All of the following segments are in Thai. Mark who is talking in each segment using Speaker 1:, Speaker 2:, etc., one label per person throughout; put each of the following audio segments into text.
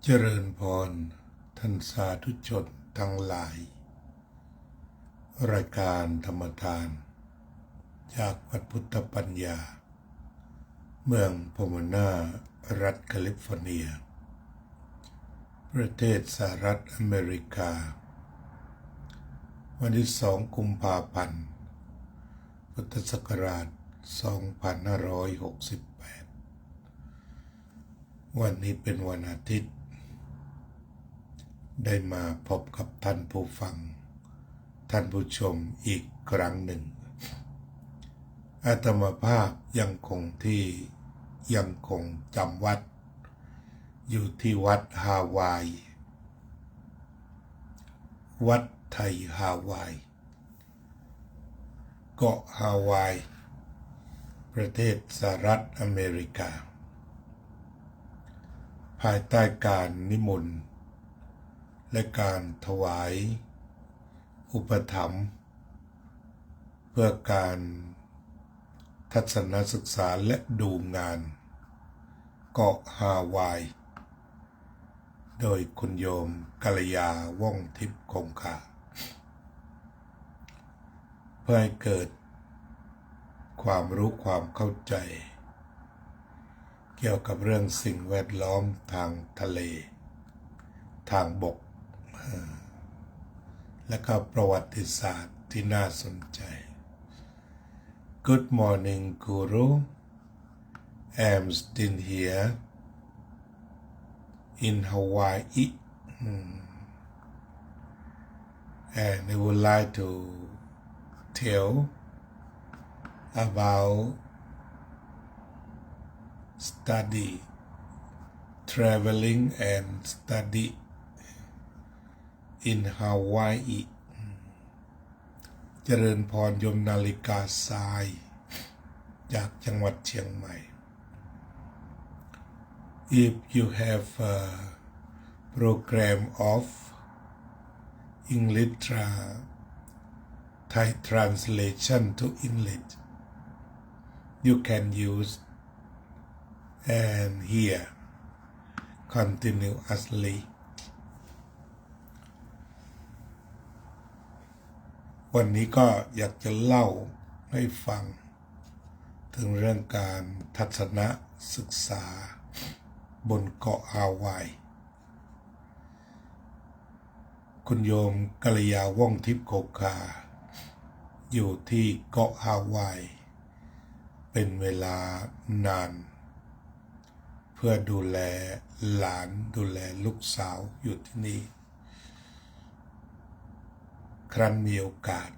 Speaker 1: เจริญพรท่านสาธุชนทั้งหลายรายการธรรมทานจากวัดพุทธปัญญาเมืองโพโมนารัฐแคลิฟอร์เนียประเทศสหรัฐอเมริกาวันที่2 กุมภาพันธ์พุทธศักราช 2568 วันนี้เป็นวันอาทิตย์ได้มาพบกับท่านผู้ฟังท่านผู้ชมอีกครั้งหนึ่งอาตมาภาพยังคงจำวัดอยู่ที่วัดฮาวายวัดไทยฮาวายเกาะฮาวายประเทศสหรัฐอเมริกาภายใต้การนิมนต์และการถวายอุปถัมภ์เพื่อการทัศนศึกษาและดูงานเกาะฮาวายโดยคุณโยมกัลยาว่องทิพย์คงคาเพื่อให้เกิดความรู้ความเข้าใจเกี่ยวกับเรื่องสิ่งแวดล้อมทางทะเลทางบกและก็ประวัติศาสตร์ที่น่าสนใจ Good morning Guru I'm still here in Hawaii and I would like to tell about study traveling and study in Hawaii เจริญพรยมนาฬิกาทรายจากจังหวัดเชียงใหม่ If you have a program of English Thai translation to English you can use and hear continuouslyวันนี้ก็อยากจะเล่าให้ฟังถึงเรื่องการทัศนศึกษาบนเกาะฮาวายคุณโยมกัลยาว่องทิพย์โคคาอยู่ที่เกาะฮาวายเป็นเวลานานเพื่อดูแลหลานดูแลลูกสาวอยู่ที่นี่ครั้นมีโอกาส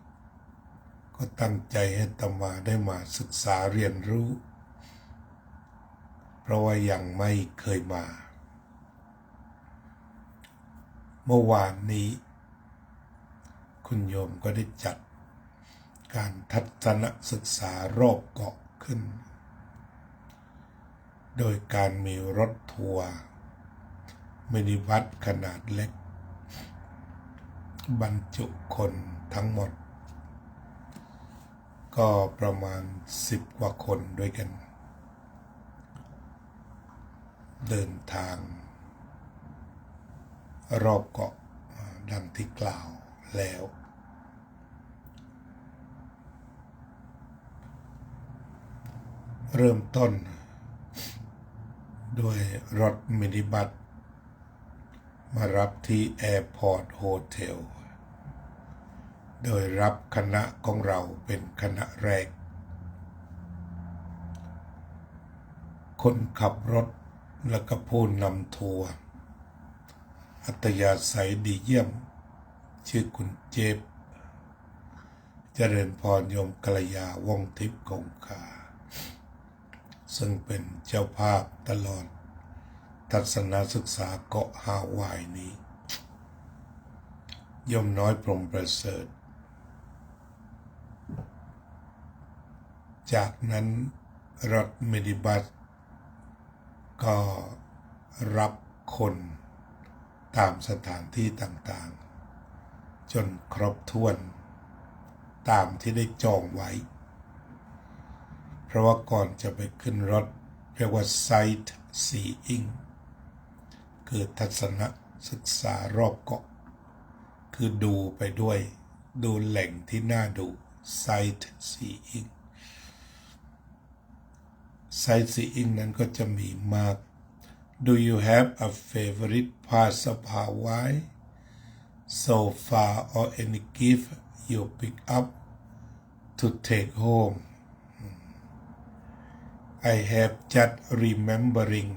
Speaker 1: ก็ตั้งใจให้อาตมาได้มาศึกษาเรียนรู้เพราะว่ายังไม่เคยมาเมื่อวานนี้คุณโยมก็ได้จัดการทัศนศึกษารอบเกาะขึ้นโดยการมีรถทัวร์มินิบัสขนาดเล็กบรรจุคนทั้งหมดก็ประมาณ10 กว่าคนด้วยกันเดินทางรอบเกาะดังที่กล่าวแล้วเริ่มต้นด้วยรถมินิบัสมารับที่แอร์พอร์ตโฮเทลโดยรับคณะของเราเป็นคณะแรกคนขับรถและก็ผู้นำทัวร์อัธยาศัยดีเยี่ยมชื่อคุณเจฟเจริญพรโยมกัลยาว่องทิพย์คงคาซึ่งเป็นเจ้าภาพตลอดทัศนศึกษาเกาะฮาวายนี้โยมน้อยพรหมประเสริฐจากนั้นรถมินิบัสก็รับคนตามสถานที่ต่างๆจนครบถ้วนตามที่ได้จองไว้เพราะว่าก่อนจะไปขึ้นรถเรียกว่า Sight Seeing คือทัศนศึกษารอบเกาะคือดูไปด้วยดูแหล่งที่น่าดู sightseeing sightseeing นั้นก็จะมีมาก Do you have a favorite part of Hawaii so far or any gift you pick up to take home I have just remembering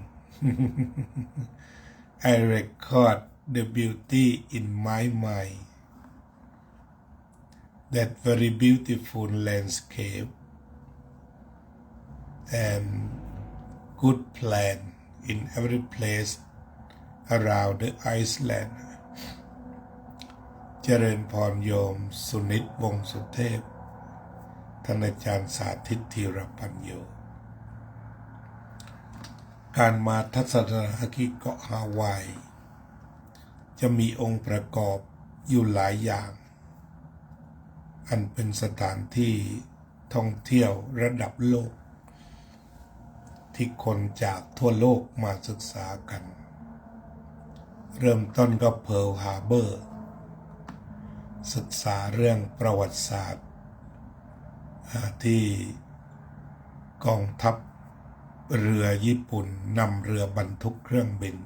Speaker 1: I record the beauty in my mind that very beautiful landscape and good plan in every place around the island เจริญพรโยมสุนิตวงศ์สุเทพท่านอาจารย์สาธิตธีรปัญโยการมาทัศนศึกษาเกาะฮาวายจะมีองค์ประกอบอยู่หลายอย่างอันเป็นสถานที่ท่องเที่ยวระดับโลกที่คนจากทั่วโลกมาศึกษากันเริ่มต้นก็เพิร์ลฮาร์เบอร์ศึกษาเรื่องประวัติศาสตร์ที่กองทัพเรือญี่ปุ่นนำเรือบรรทุกเครื่องบิน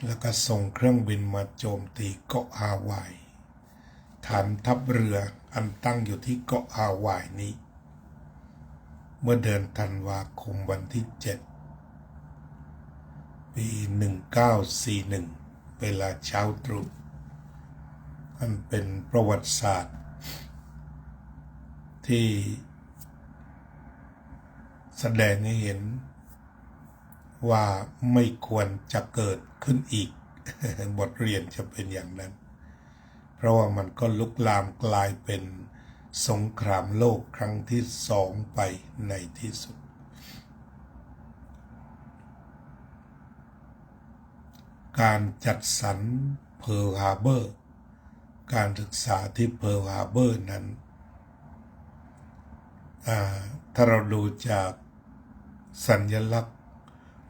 Speaker 1: แล้วก็ส่งเครื่องบินมาโจมตีเกาะฮาวายฐานทัพเรืออันตั้งอยู่ที่เกาะฮาวายนี้เมื่อเดือนธันวาคมวันที่7ปี1941เวลาเช้าตรู่อันเป็นประวัติศาสตร์ที่แสดงให้เห็นว่าไม่ควรจะเกิดขึ้นอีก บทเรียนจะเป็นอย่างนั้นเพราะว่ามันก็ลุกลามกลายเป็นสงครามโลกครั้งที่2ไปในที่สุดการจัดสรรเพิร์ลฮาร์เบอร์การศึกษาที่เพิร์ลฮาร์เบอร์นั้นถ้าเราดูจากสัญลักษณ์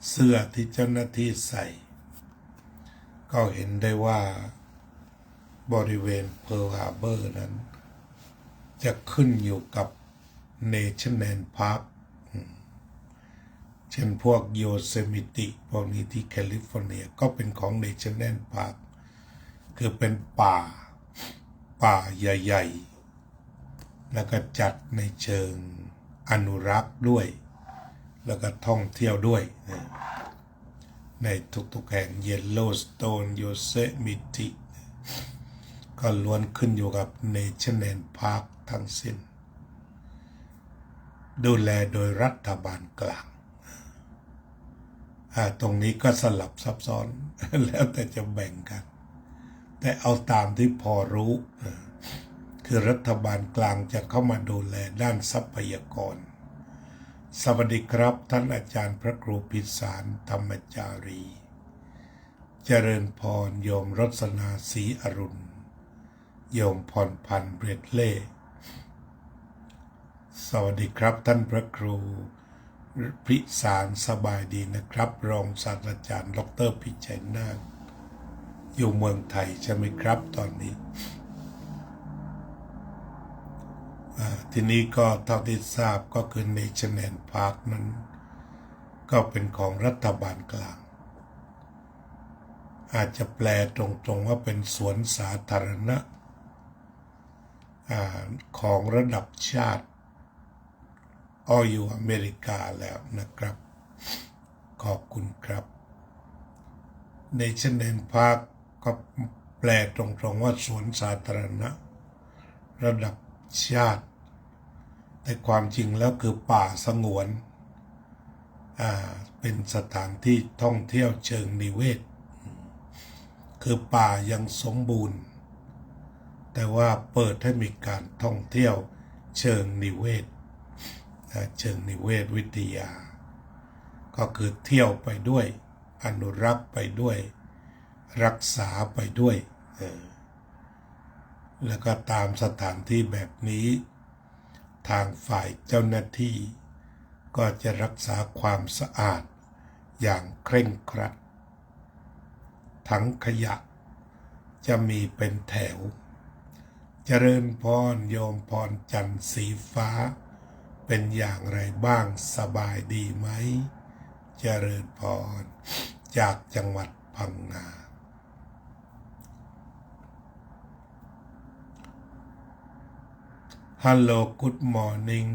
Speaker 1: เสื้อที่เจ้าหน้าที่ใส่ก็เห็นได้ว่าบริเวณเพิร์ลฮาร์เบอร์นั้นจะขึ้นอยู่กับ National Park เช่นพวกโยเซมิติพวกนี้ที่แคลิฟอร์เนียก็เป็นของ National Park คือเป็นป่าใหญ่ๆแล้วก็จัดในเชิงอนุรักษ์ด้วยแล้วก็ท่องเที่ยวด้วยในทุกๆแห่ง Yellowstone Yosemite ก็ล้วนขึ้นอยู่กับ National Park ทั้งสิ้นดูแลโดยรัฐบาลกลางตรงนี้ก็สลับซับซ้อน แล้วแต่จะแบ่งกันแต่เอาตามที่พอรู้คือรัฐบาลกลางจะเข้ามาดูแลด้านทรัพยากรสวัสดีครับท่านอาจารย์พระครูพิสารธรรมจารีเจริญพรโยมรสนาศรีอรุณโยมพรพันธ์เบรดเล่สวัสดีครับท่านพระครูพิสารสบายดีนะครับรองศาสตราจารย์ดร.พิชัยนาคอยู่เมืองไทยใช่ไหมครับตอนนี้ทีนี้ก็เท่าที่ทราบก็คือ National Park นั้นก็เป็นของรัฐบาลกลางอาจจะแปลตรงๆว่าเป็นสวนสาธารณะของระดับชาติอยู่อเมริกาแล้วนะครับขอบคุณครับ National Park ก็แปลตรงๆว่าสวนสาธารณะระดับชาติแต่ความจริงแล้วคือป่าสงวนเป็นสถานที่ท่องเที่ยวเชิงนิเวศคือป่ายังสมบูรณ์แต่ว่าเปิดให้มีการท่องเที่ยวเชิงนิเวศวิทยาก็คือเที่ยวไปด้วยอนุรักษ์ไปด้วยรักษาไปด้วยแล้วก็ตามสถานที่แบบนี้ทางฝ่ายเจ้าหน้าที่ก็จะรักษาความสะอาดอย่างเคร่งครัด ถังขยะจะมีเป็นแถวเจริญพรโยมพรจันทร์สีฟ้าเป็นอย่างไรบ้างสบายดีไหมเจริญพรจากจังหวัดพังงาฮัลโหลกูดมอร์นิ่ง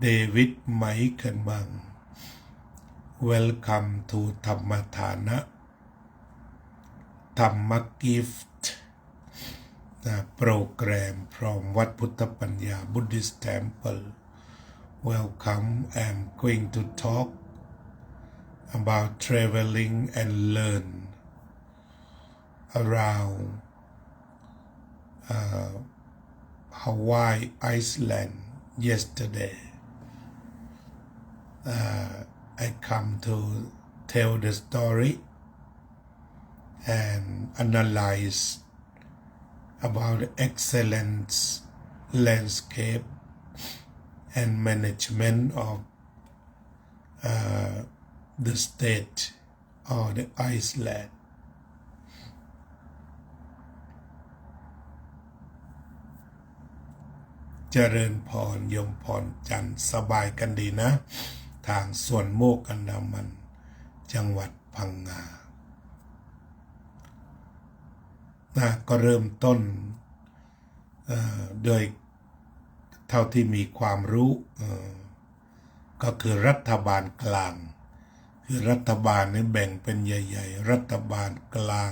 Speaker 1: เดวิดไมค์เคิลบัง Welcome to ธรรมฐานะธรรมกิฟต์โปรแกรม from วัดพุทธปัญญา Buddhist Temple Welcome I'm going to talk about traveling and learn around Hawaii Iceland yesterday I come to tell the story and analyze about the excellent landscape and management of the state or the Iceland. เจริญพรยมพรจันทร์สบายกันดีนะทางส่วนโมกอันดามันจังหวัดพังงาก็เริ่มต้นโดยเท่าที่มีความรู้ก็คือรัฐบาลกลางคือรัฐบาลนี่แบ่งเป็นใหญ่ๆรัฐบาลกลาง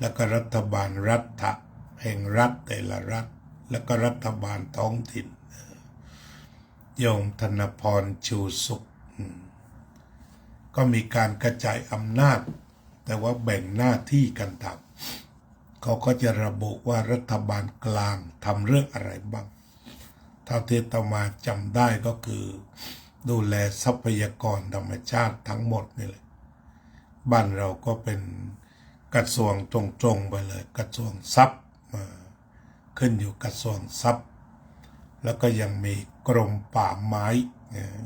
Speaker 1: แล้วก็รัฐบาลรัฐแห่งรัฐแต่ละรัฐแล้วก็รัฐบาลท้องถิ่นโยมธนพรชูสุขก็มีการกระจายอำนาจแต่ว่าแบ่งหน้าที่กันทำเขาก็จะระบุว่ารัฐบาลกลางทำเรื่องอะไรบ้างเท่าที่อาตมาจำได้ก็คือดูแลทรัพยากรธรรมชาติทั้งหมดนี่แหละบ้านเราก็เป็นกระทรวงตรงๆไปเลยกระทรวงทรัพย์ขึ้นอยู่กระทรวงทรัพย์แล้วก็ยังมีกรมป่าไม้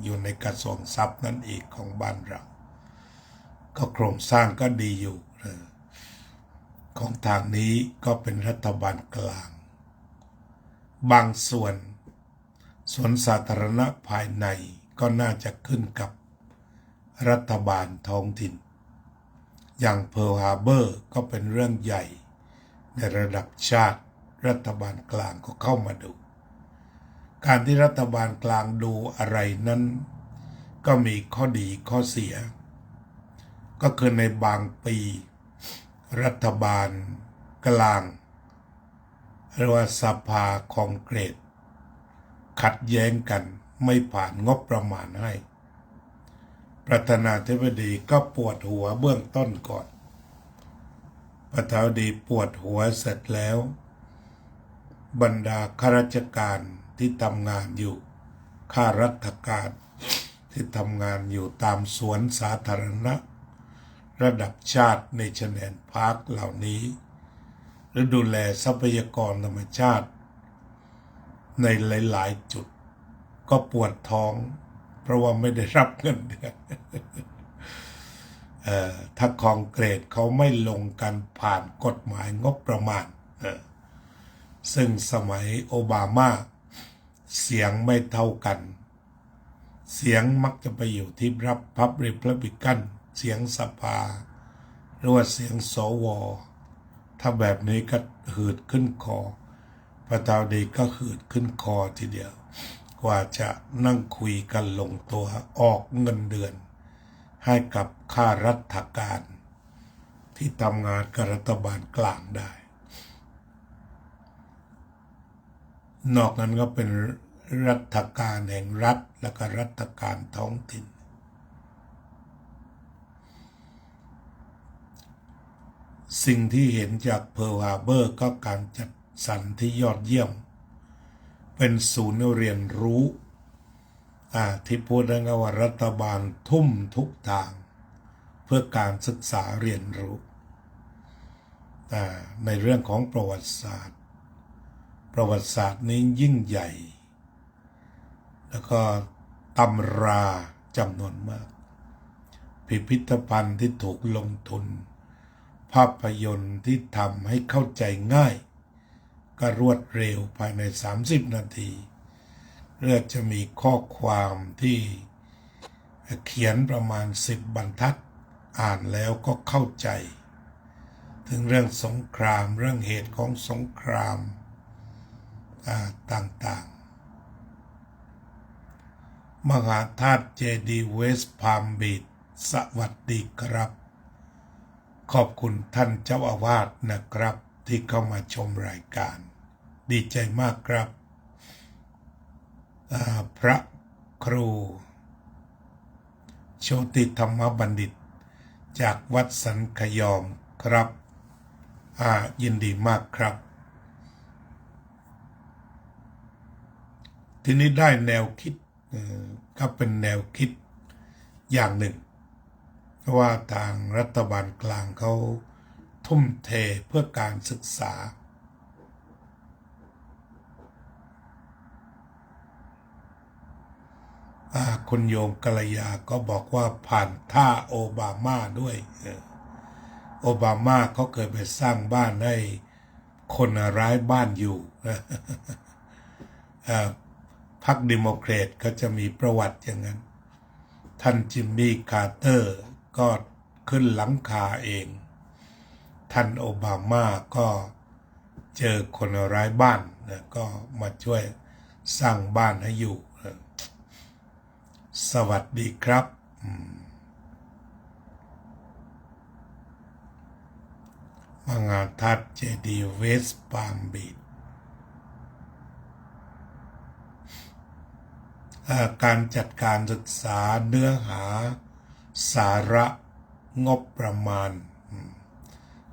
Speaker 1: อยู่ในกระทรวงทรัพย์นั่นอีกของบ้านเราก็โครงสร้างก็ดีอยู่ของทางนี้ก็เป็นรัฐบาลกลางบางส่วนสวนสาธารณะภายในก็น่าจะขึ้นกับรัฐบาลท้องถิ่นอย่างเพิร์ลฮาร์เบอร์ก็เป็นเรื่องใหญ่ในระดับชาติรัฐบาลกลางก็เข้ามาดูการที่รัฐบาลกลางดูอะไรนั้นก็มีข้อดีข้อเสียก็คือในบางปีรัฐบาลกลางหรือว่าสภาคองเกรสขัดแย้งกันไม่ผ่านงบประมาณให้ประธานาธิบดีก็ปวดหัวเบื้องต้นก่อนประธานาธิบดีปวดหัวเสร็จแล้วบรรดาข้าราชการที่ทำงานอยู่ข้าราชการที่ทำงานอยู่ตามสวนสาธารณะระดับชาติในชแนลพาร์คเหล่านี้หรือดูแลทรัพยากรธรรมชาติในหลายๆจุดก็ปวดท้องเพราะว่าไม่ได้รับเงินเดือนถ้าคองเกรสเขาไม่ลงกันผ่านกฎหมายงบประมาณซึ่งสมัยโอบามาเสียงไม่เท่ากันเสียงมักจะไปอยู่ที่พับริพับลิกันเสียงสภาหรือว่าเสียงสวถ้าแบบนี้ก็หืดขึ้นคอประธานาธิบดีก็หืดขึ้นคอทีเดียวกว่าจะนั่งคุยกันลงตัวออกเงินเดือนให้กับข้าราชการที่ทำงานกับรัฐบาลกลางได้นอกนั้นก็เป็นรัฐการแห่งรัฐและก็รัฐการท้องถิ่นสิ่งที่เห็นจากเพิร์ลฮาร์เบอร์ก็การจัดสรรที่ยอดเยี่ยมเป็นศูนย์เรียนรู้ที่พูดได้ว่ารัฐบาลทุ่มทุกทางเพื่อการศึกษาเรียนรู้ในเรื่องของประวัติศาสตร์นี้ยิ่งใหญ่แล้วก็ตำราจำนวนมาก พิพิธภัณฑ์ที่ถูกลงทุนภาพยนตร์ที่ทำให้เข้าใจง่ายก็รวดเร็วภายใน30 นาทีเรื่องจะมีข้อความที่เขียนประมาณ10 บรรทัดอ่านแล้วก็เข้าใจถึงเรื่องสงครามเรื่องเหตุของสงครามต่างๆมหาธาตุเจดีย์เวสต์พาล์มบีชสวัสดีครับขอบคุณท่านเจ้าอาวาสนะครับที่เข้ามาชมรายการดีใจมากครับพระครูโชติธรรมบัณฑิตจากวัดสันขยอมครับยินดีมากครับทีนี้ได้แนวคิดก็เป็นแนวคิดอย่างหนึ่งเพราะว่าทางรัฐบาลกลางเขาทุ่มเทเพื่อการศึกษาคุณโยมกัลยาก็บอกว่าผ่านท่าโอบามาด้วยโอบามาเขาเคยไปสร้างบ้านให้คนร้ายบ้านอยู่พรรคเดโมแครตก็จะมีประวัติอย่างนั้นท่านจิมมี่คาร์เตอร์ก็ขึ้นหลังคาเองท่านโอบามาก็เจอคนร้ายบ้านก็มาช่วยสร้างบ้านให้อยู่สวัสดีครับมหาธาตุเจดีย์เวสต์พาล์มบีชการจัดการศึกษาเนื้อหาสาระงบประมาณ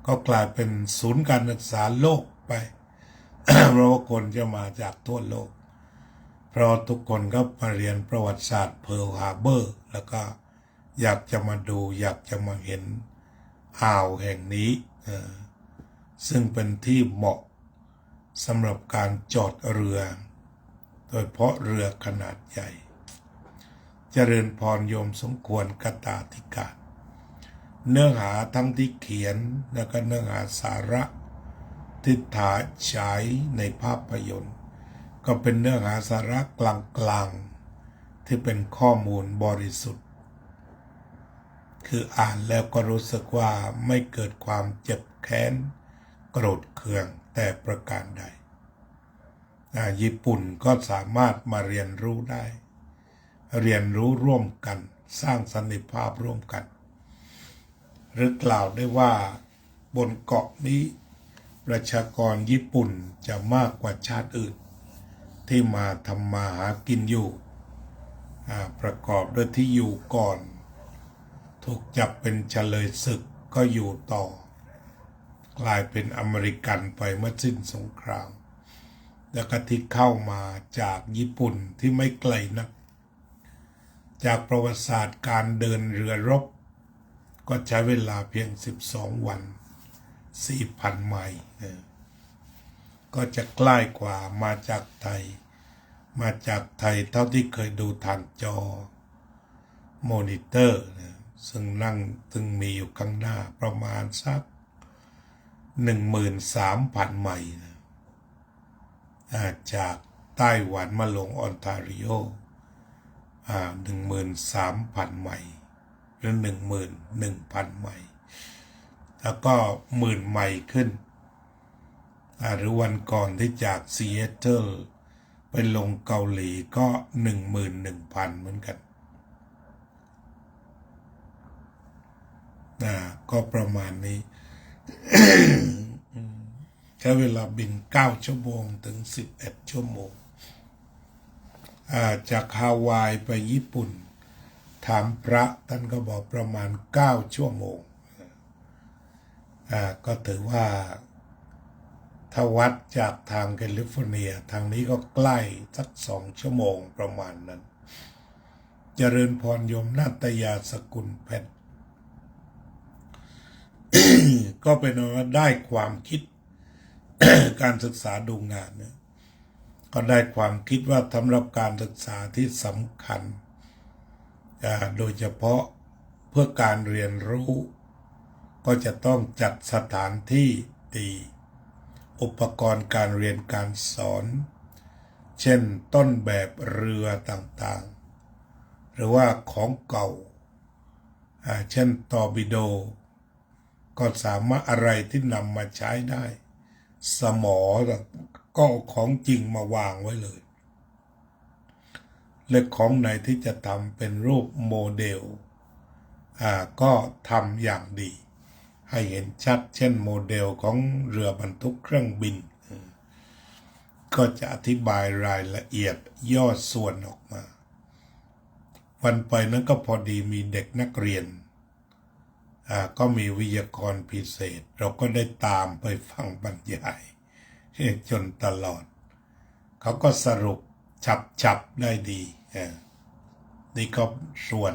Speaker 1: ก็กลายเป็นศูนย์การศึกษาโลกไป เพราะว่าคนจะมาจากทั่วโลกเพราะทุกคนก็มาเรียนประวัติศาสตร์เพิร์ลฮาร์เบอร์แล้วก็อยากจะมาดูอยากจะมาเห็นอ่าวแห่งนี้ซึ่งเป็นที่เหมาะสำหรับการจอดเรือโดยเฉพาะเรือขนาดใหญ่เจริญพรโยมสมควรกตาธิการเนื้อหาทั้งที่เขียนและก็เนื้อหาสาระที่ถ่ายฉายในภาพยนตร์ก็เป็นเนื้อหาสาระกลางๆที่เป็นข้อมูลบริสุทธิ์คืออ่านแล้วก็รู้สึกว่าไม่เกิดความเจ็บแค้นโกรธเคืองแต่ประการใดญี่ปุ่นก็สามารถมาเรียนรู้ได้เรียนรู้ร่วมกันสร้างสันติภาพร่วมกันหรือกล่าวได้ว่าบนเกาะนี้ประชากรญี่ปุ่นจะมากกว่าชาติอื่นที่มาทำมาหากินอยู่ประกอบด้วยที่อยู่ก่อนถูกจับเป็นเฉลยศึกก็อยู่ต่อกลายเป็นอเมริกันไปเมื่อสิ้นสงครามแล้วก็ที่เข้ามาจากญี่ปุ่นที่ไม่ไกลนักจากประวัติศาสตร์การเดินเรือรบก็ใช้เวลาเพียง12 วัน 4,000 ไมล์ก็จะใกล้กว่ามาจากไทยเท่าที่เคยดูทางจอมอนิเตอร์ซึ่งมีอยู่ข้างหน้าประมาณสัก 13,000 ไมล์จากไต้หวันมาลงออนทาริโอ13,000 ไมล์หรือ 11,000 ไมล์แล้วก็10,000 ไมล์ขึ้นหรือวันก่อนที่จากซีแอตเทิลไปลงเกาหลีก็ 11,000 เหมือนกันก็ประมาณนี้ ใช้เวลาบิน9 ชั่วโมงถึง11 ชั่วโมงจากฮาวายไปญี่ปุ่นถามพระท่านก็บอกประมาณ9 ชั่วโมงก็ถือว่าถ้าวัดจากทางแคลิฟอร์เนียทางนี้ก็ใกล้สัก2 ชั่วโมงประมาณนั้นเจริญพรโยมนาตยาสกุลเพชร ก็เป็นว่าได้ความคิด การศึกษาดูงานเนี่ยก็ได้ความคิดว่าสำหรับการศึกษาที่สำคัญโดยเฉพาะ พื่อการเรียนรู้ก็จะต้องจัดสถานที่ดีอุปกรณ์การเรียนการสอนเช่นต้นแบบเรือต่างๆหรือว่าของเก่าเช่นตอร์ปิโดก็สามารถอะไรที่นำมาใช้ได้สมอก็ของจริงมาวางไว้เลยและของไหนที่จะทำเป็นรูปโมเดลก็ทำอย่างดีให้เห็นชัดเช่นโมเดลของเรือบรรทุกเครื่องบินก็จะอธิบายรายละเอียดย่อส่วนออกมาวันไปนั้นก็พอดีมีเด็กนักเรียนก็มีวิทยากรพิเศษเราก็ได้ตามไปฟังบรรยายจนตลอดเขาก็สรุปฉับได้ดีนี่ก็ส่วน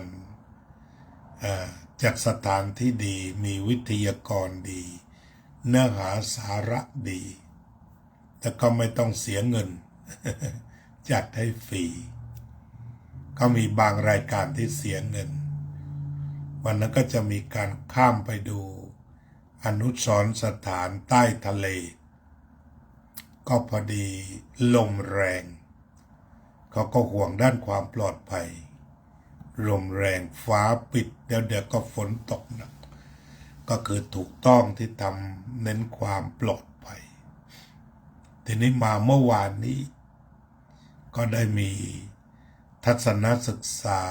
Speaker 1: จากสถานที่ดีมีวิทยากรดีเนื้อหาสาระดีแต่ก็ไม่ต้องเสียเงิน จัดให้ฟรีก็มีบางรายการที่เสียเงินวันนั้นก็จะมีการข้ามไปดูอนุสรณ์สถานใต้ทะเลก็พอดีลมแรงเขาก็ห่วงด้านความปลอดภัยลมแรงฟ้าปิดเดี๋ยวก็ฝนตกหนักก็คือถูกต้องที่ทำเน้นความปลอดภัยทีนี้มาเมื่อวานนี้ก็ได้มีทัศนศึกษา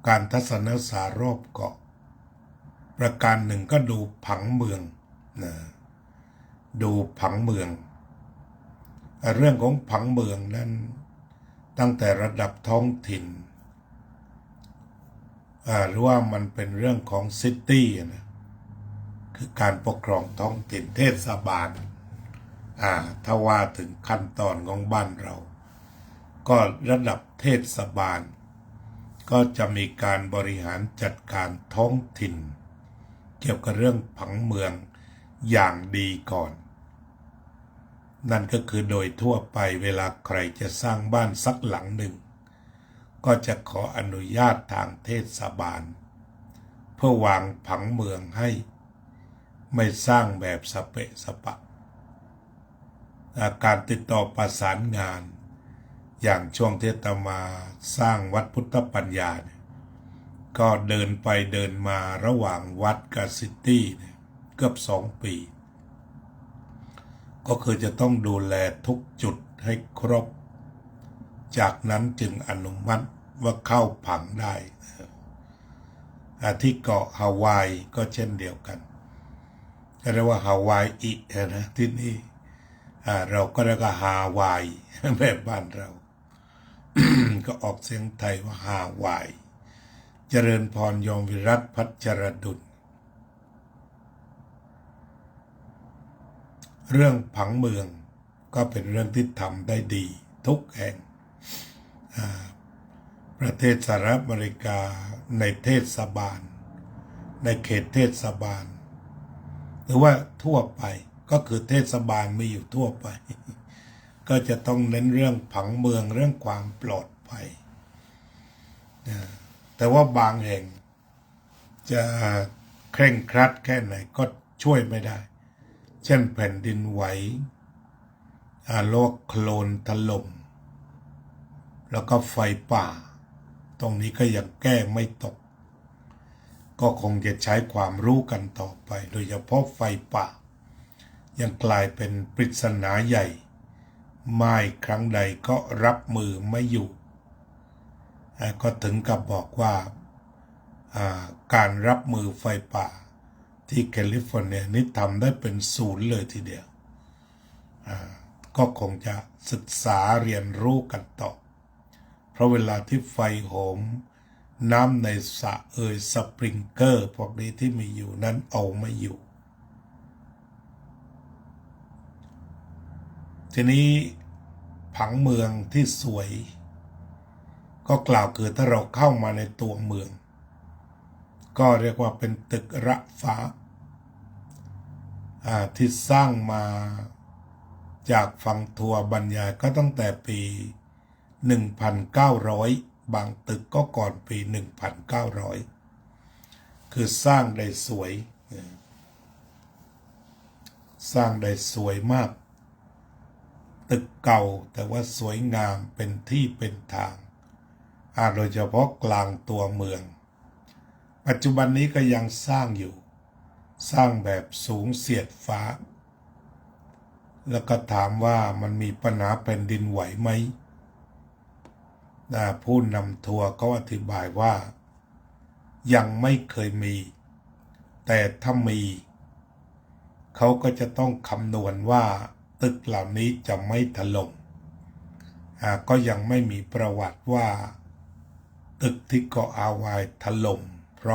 Speaker 1: การทัศนศึกษารอบเกาะประการหนึ่งก็ดูผังเมืองนะดูผังเมืองเรื่องของผังเมืองนั้นตั้งแต่ระดับท้องถิ่นหรือว่ามันเป็นเรื่องของซิตี้นะคือการปกครองท้องถิ่นเทศบาลถ้าว่าถึงขั้นตอนของบ้านเราก็ระดับเทศบาลก็จะมีการบริหารจัดการท้องถิ่นเกี่ยวกับเรื่องผังเมืองอย่างดีก่อนนั่นก็คือโดยทั่วไปเวลาใครจะสร้างบ้านสักหลังหนึ่งก็จะขออนุญาตทางเทศบาลเพื่อวางผังเมืองให้ไม่สร้างแบบสเปะสปะการติดต่อประสานงานอย่างช่วงที่อาตมาสร้างวัดพุทธปัญญาเนี่ยก็เดินไปเดินมาระหว่างวัดกับซิตี้เนี่ยเกือบ2 ปีก็คือจะต้องดูแลทุกจุดให้ครบจากนั้นจึงอนุมัติว่าเข้าผังได้ที่เกาะฮาวายก็เช่นเดียวกันเรียกว่าฮาวายอีกนะที่นี่เราก็เรียกว่าฮาวายแบบบ้านเรา ก็ออกเสียงไทยว่าฮาวายเจริญพรยมวิรัตพัชรดุลเรื่องผังเมืองก็เป็นเรื่องที่ทำได้ดีทุกแห่งประเทศสหรัฐอเมริกาในเทศบาลในเขตเทศบาลหรือว่าทั่วไปก็คือเทศบาลมีอยู่ทั่วไปก็จะต้องเน้นเรื่องผังเมืองเรื่องความปลอดภัยแต่ว่าบางแห่งจะเคร่งครัดแค่ไหนก็ช่วยไม่ได้เช่นแผ่นดินไหวโลกโคลนถล่มแล้วก็ไฟป่าตรงนี้ก็ยังแก้ไม่ตกก็คงจะใช้ความรู้กันต่อไปโดยเฉพาะไฟป่ายังกลายเป็นปริศนาใหญ่ไม่ครั้งใดก็รับมือไม่อยู่ก็ถึงกับบอกว่าการรับมือไฟป่าที่แคลิฟอร์เนียนี่ทำได้เป็น0เลยทีเดียวก็คงจะศึกษาเรียนรู้กันต่อเพราะเวลาที่ไฟโหมน้ำในสระสปริงเกอร์พวกนี้ที่มีอยู่นั้นเอาไม่อยู่ทีนี้ผังเมืองที่สวยก็กล่าวคือถ้าเราเข้ามาในตัวเมืองก็เรียกว่าเป็นตึกระฟ้าที่สร้างมาจากฝั่งทัวร์บรรยายก็ตั้งแต่ปี 1,900 บางตึกก็ก่อนปี 1,900 คือสร้างได้สวยสร้างได้สวยมากตึกเก่าแต่ว่าสวยงามเป็นที่เป็นทางโดยเฉพาะกลางตัวเมืองปัจจุบันนี้ก็ยังสร้างอยู่สร้างแบบสูงเสียดฟ้าแล้วก็ถามว่ามันมีปัญหาแผ่นดินไหวไหมผู้นำทัวร์เขาอธิบายว่ายังไม่เคยมีแต่ถ้ามีเขาก็จะต้องคำนวณว่าตึกเหล่านี้จะไม่ถล่มก็ยังไม่มีประวัติว่าตึกที่เกาะฮาวายถล่มเพร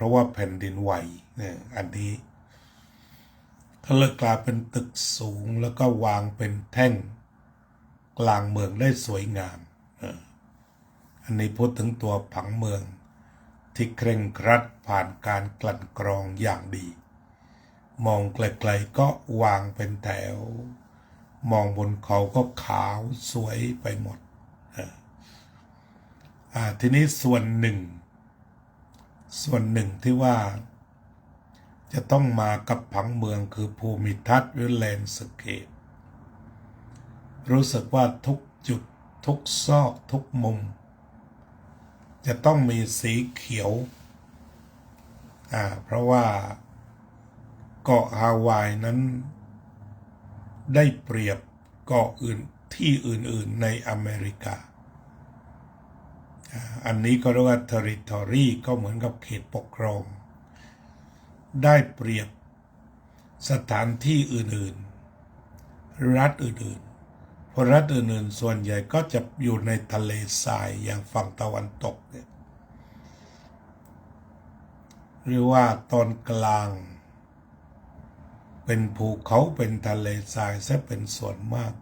Speaker 1: าะว่าแผ่นดินไหวอันนี้ก็เลยกลายเป็นตึกสูงแล้วก็วางเป็นแท่งกลางเมืองได้สวยงามอันนี้พูดถึงตัวผังเมืองที่เคร่งครัดผ่านการกลั่นกรองอย่างดีมองไกลๆก็วางเป็นแถวมองบนเขาก็ขาวสวยไปหมดทีนี้ส่วนหนึ่งที่ว่าจะต้องมากับผังเมืองคือภูมิทัศน์หรือแลนด์สเคปรู้สึกว่าทุกจุดทุกซอกทุกมุมจะต้องมีสีเขียวเพราะว่าเกาะฮาวายนั้นได้เปรียบเกาะอื่นที่อื่นๆในอเมริกาอันนี้ก็เรียกว่า territory ก็เหมือนกับเขตปกครองได้เปรียบสถานที่อื่นๆรัฐอื่นๆเพราะรัฐอื่นๆส่วนใหญ่ก็จะอยู่ในทะเลทรายอย่างฝั่งตะวันตกเนี่ยหรือว่าตอนกลางเป็นภูเขาเป็นทะเลทรายซะเป็นส่วนมาก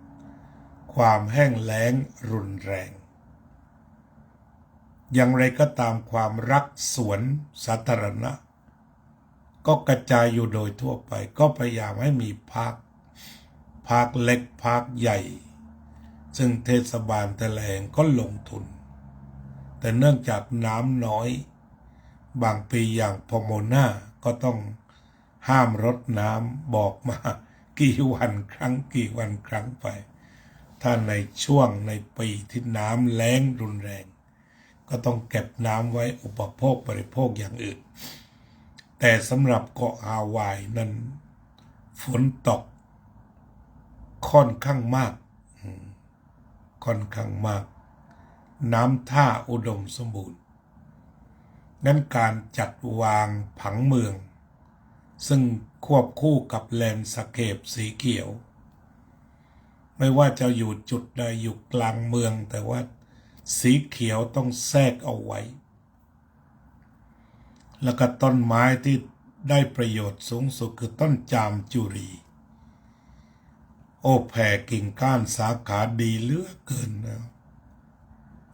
Speaker 1: ความแห้งแล้งรุนแรงอย่างไรก็ตามความรักสวนสาธารณะก็กระจายอยู่โดยทั่วไปก็พยายามให้มีพาร์คเล็กพาร์คใหญ่ซึ่งเทศบาลแต่ละแห่งก็ลงทุนแต่เนื่องจากน้ำน้อยบางปีอย่างพอโมนาก็ต้องห้ามรดน้ำบอกมากี่วันครั้งไปถ้าในช่วงในปีที่น้ำแล้งรุนแรงก็ต้องเก็บน้ำไว้อุปโภคบริโภคอย่างอื่นแต่สำหรับเกาะฮาวายนั้นฝนตกค่อนข้างมากน้ำท่าอุดมสมบูรณ์นั้นการจัดวางผังเมืองซึ่งควบคู่กับแลนด์สเคปสีเขียวไม่ว่าจะอยู่จุดใดอยู่กลางเมืองแต่ว่าสีเขียวต้องแทรกเอาไว้แล้วก็ต้นไม้ที่ได้ประโยชน์สูงสุดคือต้นจามจุรีแผ่กิ่งก้านสาขาดีเหลือเกินนะ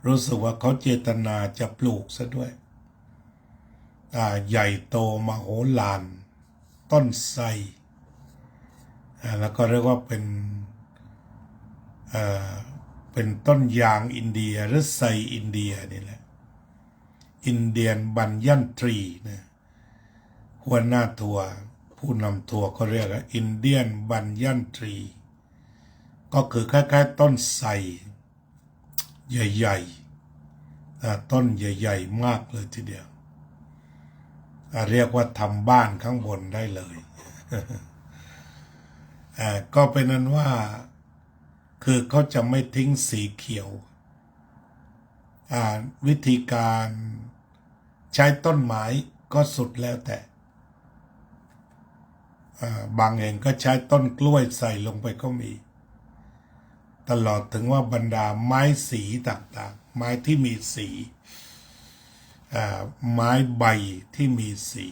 Speaker 1: รู้สึกว่าเขาเจตนาจะปลูกซะด้วยใหญ่โตมโหฬารต้นไทรแล้วก็เรียกว่าเป็นต้นยางอินเดียหรือไทรอินเดียนี่แหละอินเดียนบัญญันทรีนะหัวหน้าทัวร์ผู้นำทัวร์เขาเรียกว่าอินเดียนบัญญันทรีก็คือคล้ายๆต้นไทรใหญ่ๆต้นใหญ่ๆมากเลยทีเดียวเรียกว่าทำบ้านข้างบนได้เลยก็เป็นนั้นว่าคือเขาจะไม่ทิ้งสีเขียววิธีการใช้ต้นไม้ก็สุดแล้วแต่บางแห่งก็ใช้ต้นกล้วยใส่ลงไปก็มีตลอดถึงว่าบรรดาไม้สีต่างๆไม้ที่มีสีไม้ใบที่มีสี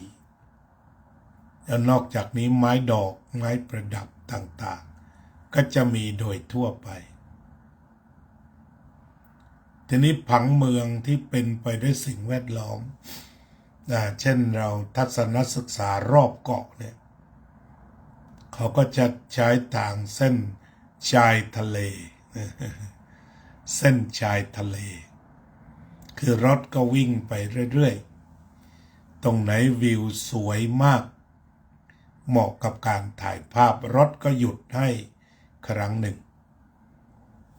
Speaker 1: แล้วนอกจากนี้ไม้ดอกไม้ประดับต่างๆก็จะมีโดยทั่วไปทีนี้ผังเมืองที่เป็นไปด้วยสิ่งแวดล้อมเช่นเราทัศนศึกษารอบเกาะเนี่ยเขาก็จะใช้ทางเส้นชายทะเลเส้นชายทะเล คือรถก็วิ่งไปเรื่อยๆตรงไหนวิวสวยมากเหมาะกับการถ่ายภาพรถก็หยุดให้ครั้งหนึ่ง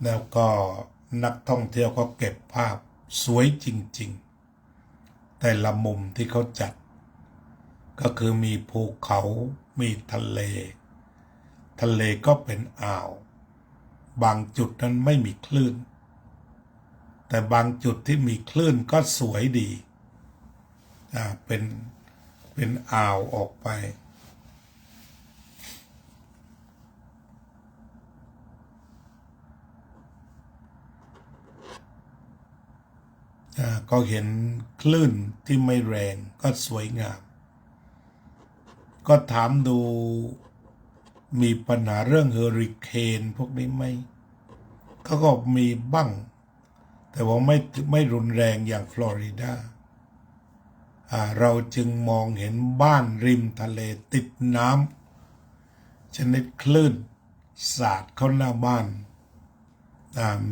Speaker 1: แล้วก็นักท่องเที่ยวก็เก็บภาพสวยจริงๆแต่ละมุมที่เขาจัดก็คือมีภูเขามีทะเลก็เป็นอ่าวบางจุดนั้นไม่มีคลื่นแต่บางจุดที่มีคลื่นก็สวยดีเป็นอ่าวออกไปก็เห็นคลื่นที่ไม่แรงก็สวยงามก็ถามดูมีปัญหาเรื่องเฮอริเคนพวกนี้ไหมเขาก็มีบ้างแต่ว่าไม่รุนแรงอย่างฟลอริดาเราจึงมองเห็นบ้านริมทะเลติดน้ำชนิดคลื่นสาดเข้าหน้าบ้าน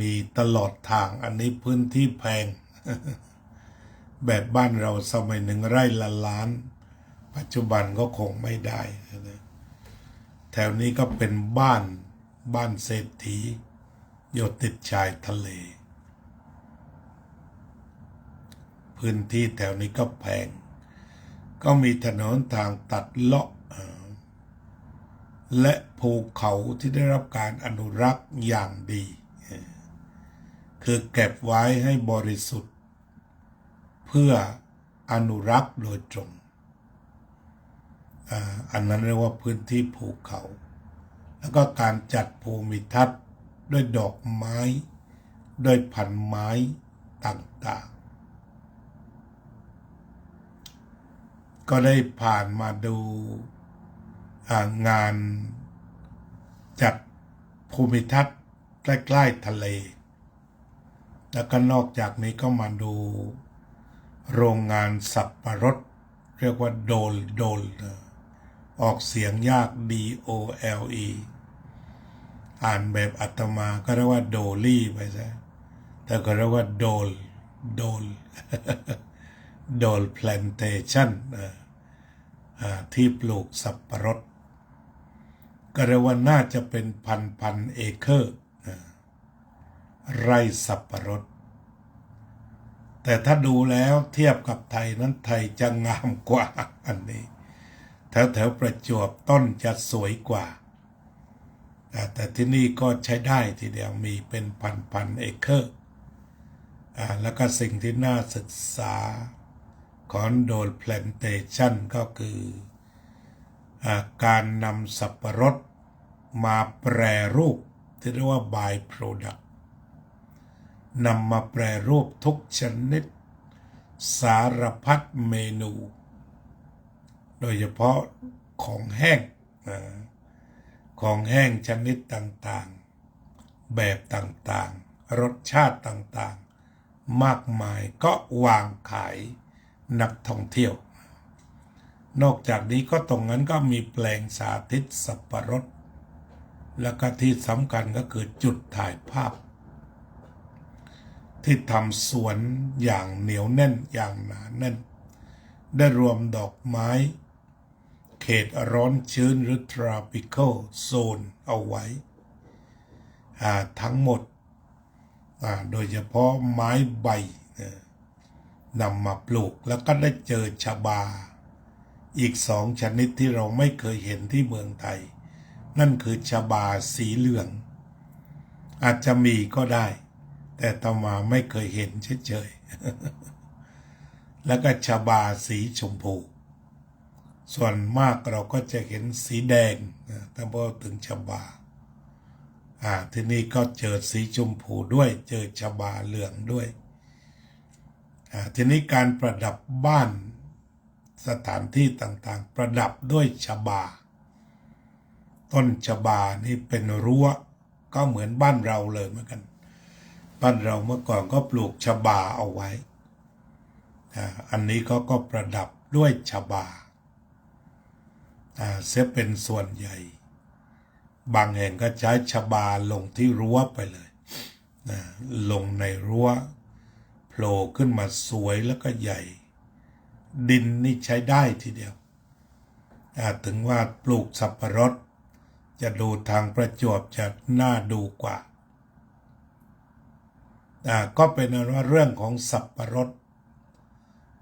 Speaker 1: มีตลอดทางอันนี้พื้นที่แพง แบบบ้านเราสมัยหนึ่งไร่ละล้านปัจจุบันก็คงไม่ได้แถวนี้ก็เป็นบ้านเศรษฐีอยู่ติดชายทะเลพื้นที่แถวนี้ก็แพงก็มีถนนทางตัดเลาะและภูเขาที่ได้รับการอนุรักษ์อย่างดีคือเก็บไว้ให้บริสุทธิ์เพื่ออนุรักษ์โดยตรงอันนั้นเรียกว่าพื้นที่ภูเขาแล้วก็การจัดภูมิทัศน์ด้วยดอกไม้ด้วยพันไม้ต่างๆก็ได้ผ่านมาดูงานจัดภูมิทัศน์ใกล้ๆทะเลแล้วก็นอกจากนี้ก็มาดูโรงงานสับปะรดเรียกว่าโดลออกเสียงยาก DOLE อ่านแบบอัตมาก็เรียกว่าโดลี่ไปซะแต่ก็เรียกว่าโดล โดลแพลนเทชั่นที่ปลูกสับปะรดก็เรียกว่าน่าจะเป็นพันเอเคอร์ไร่สับปะรดแต่ถ้าดูแล้วเทียบกับไทยนั้นไทยจะงามกว่าอันนี้แถวประจวบต้นจะสวยกว่าแต่ที่นี่ก็ใช้ได้ทีเดียวมีเป็นพันเอเคอร์แล้วก็สิ่งที่น่าศึกษาของโดลแพลนเทชั่นก็คือการนำสับปะรดมาแปรรูปที่เรียกว่า by product นำมาแปรรูปทุกชนิดสารพัดเมนูโดยเฉพาะของแห้งชนิดต่างๆแบบต่างๆรสชาติต่างๆมากมายก็วางขายนักท่องเที่ยวนอกจากนี้ก็ตรงนั้นก็มีแปลงสาธิตสับปะรดแล้วก็ที่สำคัญก็คือจุดถ่ายภาพที่ทำสวนอย่างเหนียวแน่นอย่างหนาแน่นได้รวมดอกไม้เขตร้อนชื้นหรือ tropical zone เอาไว้ทั้งหมดโดยเฉพาะไม้ใบนำมาปลูกแล้วก็ได้เจอชบาอีก2 ชนิดที่เราไม่เคยเห็นที่เมืองไทยนั่นคือชบาสีเหลืองอาจจะมีก็ได้แต่ตมาไม่เคยเห็นเฉยๆแล้วก็ชบาสีชมพูส่วนมากเราก็จะเห็นสีแดงถ้าพูดถึงชบาที่นี่ก็เจอสีชมพูด้วยเจอชบาเหลืองด้วยทีนี้การประดับบ้านสถานที่ต่างๆประดับด้วยชบาต้นชบานี่เป็นรั้วก็เหมือนบ้านเราเลยเหมือนกันบ้านเราเมื่อก่อนก็ปลูกชบาเอาไว้อันนี้ก็ประดับด้วยชบาเสียเป็นส่วนใหญ่บางแห่งก็ใช้ชบาลงที่รั้วไปเลยลงในรั้วโผ ผล่ขึ้นมาสวยแล้วก็ใหญ่ ดินนี่ใช้ได้ทีเดียวถึงว่าปลูกสับปะรดจะดูทางประจวบจะน่าดูกว่าก็เป็นว่าเรื่องของสับปะรด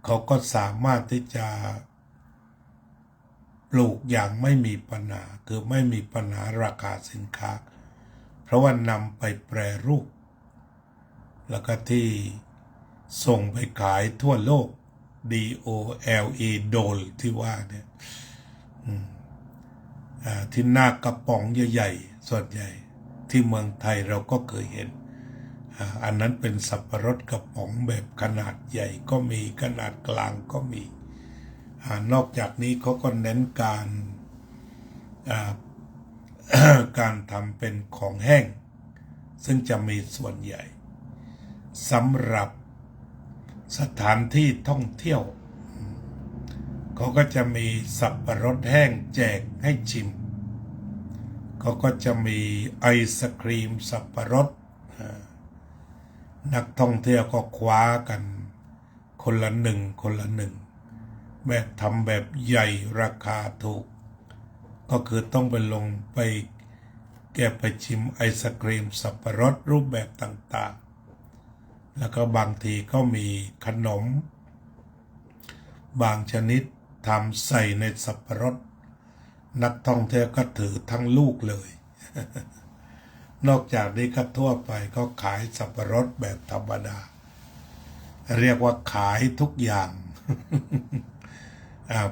Speaker 1: เขาก็สามารถที่จะปลูกอย่างไม่มีปัญหาคือไม่มีปัญหาราคาสินค้าเพราะว่านำไปแปรรูปแล้วก็ที่ส่งไปขายทั่วโลก DOLE โดลที่ว่าเนี่ยที่หน้ากระป๋องใหญ่ๆส่วนใหญ่ที่เมืองไทยเราก็เคยเห็นอันนั้นเป็นสับปะรดกระป๋องแบบขนาดใหญ่ก็มีขนาดกลางก็มีนอกจากนี้เขาก็เน้นการทำเป็นของแห้งซึ่งจะมีส่วนใหญ่สำหรับสถานที่ท่องเที่ยวเขาก็จะมีสับปะรดแห้งแจกให้ชิมเขาก็จะมีไอศครีมสับปะรดนักท่องเที่ยวก็คว้ากันคนละหนึ่งแบบทำแบบใหญ่ราคาถูกก็คือต้องไปลงไปไปชิมไอศครีมสับปะรดรูปแบบต่างๆแล้วก็บางทีก็มีขนมบางชนิดทำใส่ในสับปะรดนักท่องเที่ยวก็ถือทั้งลูกเลย นอกจากนี้ก็ทั่วไปก็ขายสับปะรดแบบธรรมดาเรียกว่าขายทุกอย่าง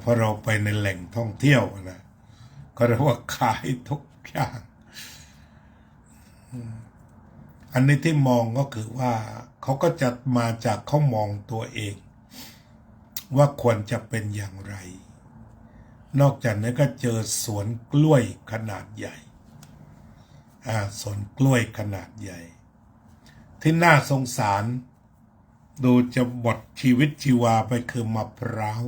Speaker 1: เพราะเราไปในแหล่งท่องเที่ยวนะก็เรียกว่าขายทุกอย่างอันนี้ที่มองก็คือว่าเขาก็จะมาจากเขามองตัวเองว่าควรจะเป็นอย่างไรนอกจากนั้นก็เจอสวนกล้วยขนาดใหญ่สวนกล้วยขนาดใหญ่ที่น่าสงสารดูจะหมดชีวิตชีวาไปคือมะพร้าว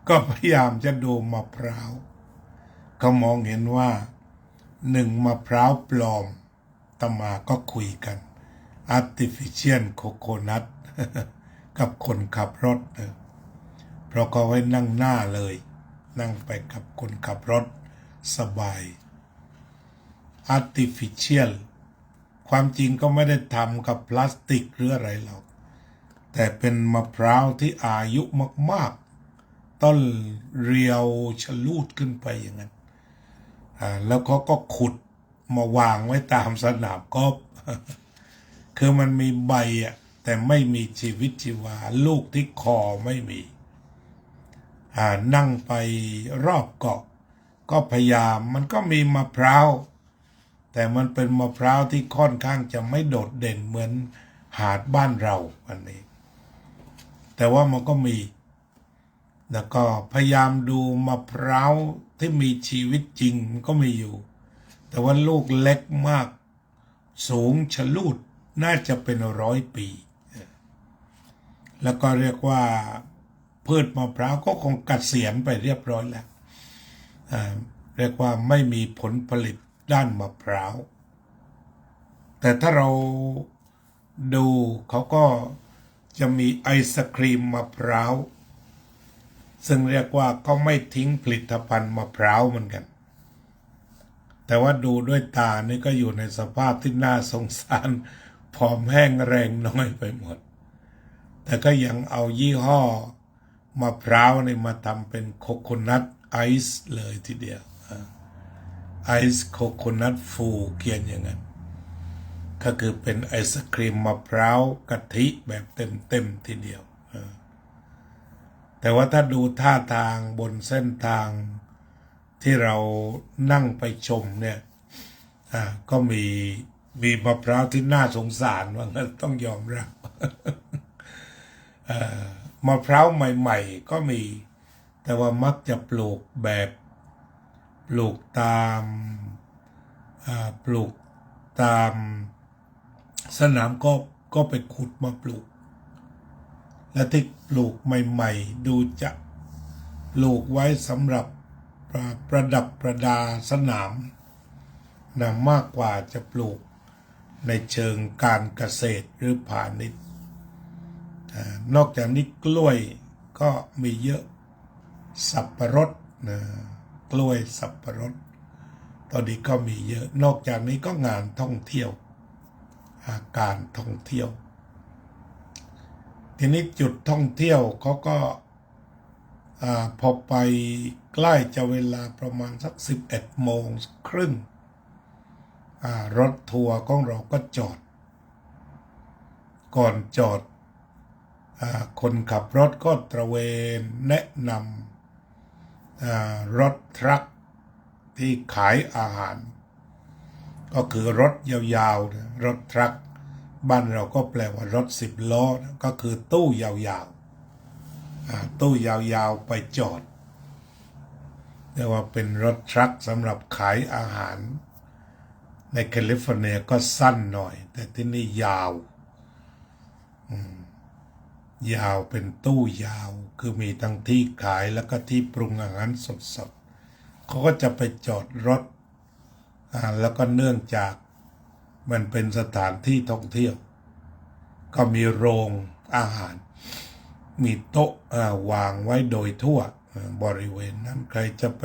Speaker 1: ก็พยายามจะดูมะพร้าวเขามองเห็นว่ามะพร้าวปลอมตมาก็คุยกัน artificial coconut กับคนขับรถเพราะเขาไว้นั่งหน้าเลยนั่งไปกับคนขับรถสบาย artificial ความจริงก็ไม่ได้ทำกับพลาสติกหรืออะไรหรอกแต่เป็นมะพร้าวที่อายุมากๆต้นเรียวชะลูดขึ้นไปอย่างนั้นแล้วเขาก็ขุดมาวางไว้ตามสนามกอล์ฟ คือมันมีใบแต่ไม่มีชีวิตชีวาลูกที่คอไม่มีนั่งไปรอบเกาะก็พยายามมันก็มีมะพร้าวแต่มันเป็นมะพร้าวที่ค่อนข้างจะไม่โดดเด่นเหมือนหาดบ้านเราอันนี้แต่ว่ามันก็มีแล้วก็พยายามดูมะพร้าวที่มีชีวิตจริงมันก็มีอยู่แต่ว่าลูกเล็กมากสูงชะลูดน่าจะเป็น100 ปีแล้วก็เรียกว่าพืชมะพร้าวก็คงเกษียณไปเรียบร้อยแล้วเรียกว่าไม่มีผลผลิตด้านมะพร้าวแต่ถ้าเราดูเขาก็จะมีไอศครีมมะพร้าวซึ่งเรียกว่าเขาไม่ทิ้งผลิตภัณฑ์มะพร้าวเหมือนกันแต่ว่าดูด้วยตานี่ก็อยู่ในสภาพที่น่าสงสารผอมแห้งแรงน้อยไปหมดแต่ก็ยังเอายี่ห้อมะพร้าวนี่มาทำเป็นโคโคนัทไอซ์เลยทีเดียวไอซ์โคโคนัทฟูเขียนอย่างนั้นก็คือเป็นไอศครีมมะพร้าวกะทิแบบเต็มทีเดียวแต่ว่าถ้าดูท่าทางบนเส้นทางที่เรานั่งไปชมเนี่ยก็มีมะพร้าวที่น่าสงสารว่างั้นต้องยอมรับ มะพร้าวใหม่ๆก็มีแต่ว่ามักจะปลูกแบบปลูกตามสนามก็ไปขุดมาปลูกและที่ปลูกใหม่ๆดูจะปลูกไว้สำหรับประดับประดาสนามมากกว่าจะปลูกในเชิงการเกษตรหรือพาณิชย์ นอกจากนี้กล้วยก็มีเยอะสับปะรดนะกล้วยสับปะรดตอนนี้ก็มีเยอะนอกจากนี้ก็งานท่องเที่ยวการท่องเที่ยวทีนี้จุดท่องเที่ยวเขาก็พอไปใกล้จะเวลาประมาณสัก11:30รถทัวร์ของเราก็จอดก่อนจอดคนขับรถก็ตระเวนแนะนำรถทรัคที่ขายอาหารก็คือรถยาวๆนะรถทรัคบ้านเราก็แปลว่ารถ10 ล้อนะก็คือตู้ยาวๆตู้ยาวๆไปจอดเรียกว่าเป็นรถทรัคสำหรับขายอาหารในแคลิฟอร์เนียก็สั้นหน่อยแต่ที่นี่ยาวยาวเป็นตู้ยาวคือมีทั้งที่ขายแล้วก็ที่ปรุงอาหารสดๆเขาก็จะไปจอดรถแล้วก็เนื่องจากมันเป็นสถานที่ท่องเที่ยวก็มีโรงอาหารมีโต๊ะวางไว้โดยทั่วบริเวณนั้นใครจะไป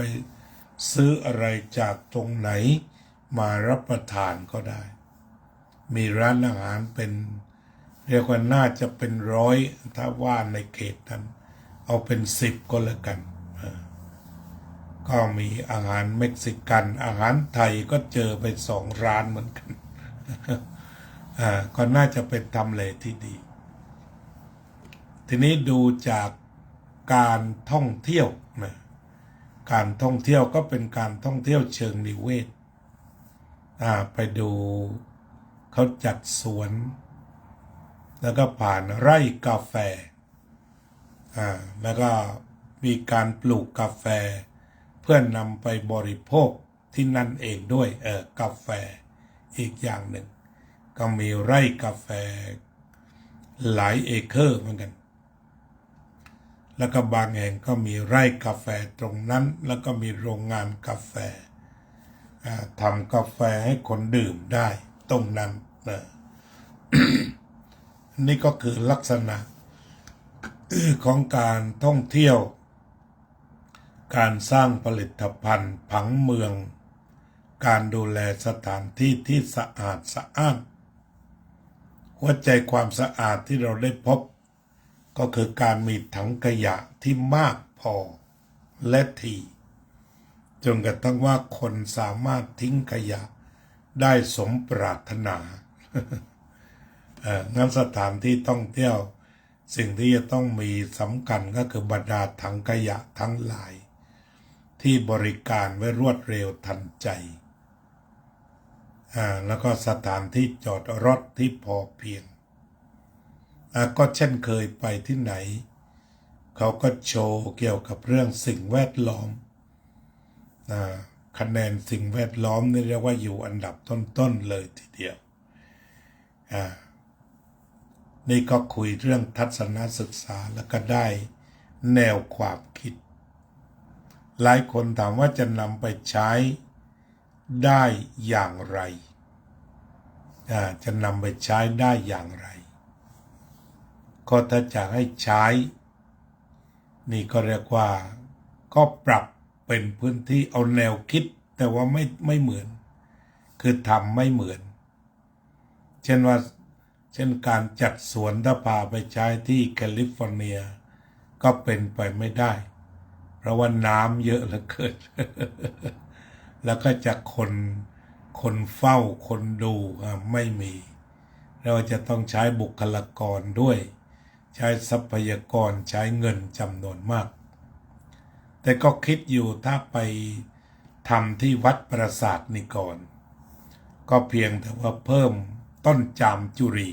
Speaker 1: ซื้ออะไรจากตรงไหนมารับประทานก็ได้มีร้านอาหารเป็นเรียกว่าน่าจะเป็น100ถ้าว่าในเขตนั้นเอาเป็น10ก็แล้วกันก็มีอาหารเม็กซิกันอาหารไทยก็เจอไป2 ร้านเหมือนกันก็น่าจะเป็นทำเลที่ดีทีนี้ดูจากการท่องเที่ยวนะการท่องเที่ยวก็เป็นการท่องเที่ยวเชิงนิเวศไปดูเขาจัดสวนแล้วก็ผ่านไร่กาแฟแล้วก็มีการปลูกกาแฟเพื่อนำไปบริโภคที่นั่นเองด้วยกาแฟอีกอย่างหนึ่งก็มีไร่กาแฟหลายเอเคอร์เหมือนกันแล้วก็บางแห่งก็มีไร่กาแฟตรงนั้นแล้วก็มีโรงงานกาแฟทำกาแฟให้คนดื่มได้ตรงนั้นนะนี่ก็คือลักษณะของการท่องเที่ยวการสร้างผลิตภัณฑ์ผังเมืองการดูแลสถานที่ที่สะอาดสะอ้านหัวใจความสะอาดที่เราได้พบก็คือการมีถังขยะที่มากพอและถี่จนกระทั่งว่าคนสามารถทิ้งขยะได้สมปรารถนางั้นสถานที่ท่องเที่ยวสิ่งที่จะต้องมีสำคัญก็คือบรรดาถังขยะทั้งหลายที่บริการไว้รวดเร็วทันใจแล้วก็สถานที่จอดรถที่พอเพียงก็เช่นเคยไปที่ไหนเขาก็โชว์เกี่ยวกับเรื่องสิ่งแวดล้อมคะแนนสิ่งแวดล้อมนี่เรียกว่าอยู่อันดับต้นๆเลยทีเดียวนี่ก็คุยเรื่องทัศนศึกษาแล้วก็ได้แนวความคิดหลายคนถามว่าจะนำไปใช้ได้อย่างไรจะนำไปใช้ได้อย่างไรก็ถ้าจะให้ใช้นี่ก็เรียกว่าก็ปรับเป็นพื้นที่เอาแนวคิดแต่ว่าไม่เหมือนคือทำไม่เหมือนเช่นการจัดสวนถ้าพาไปใช้ที่แคลิฟอร์เนียก็เป็นไปไม่ได้เพราะว่าน้ำเยอะเหลือเกิน แล้วก็จะคนเฝ้าคนดูไม่มีเราจะต้องใช้บุคลากรด้วยใช้ทรัพยากรใช้เงินจำนวนมากแต่ก็คิดอยู่ถ้าไปทำที่วัดปราสาทนิกรก็เพียงแต่ว่าเพิ่มต้นจามจุรี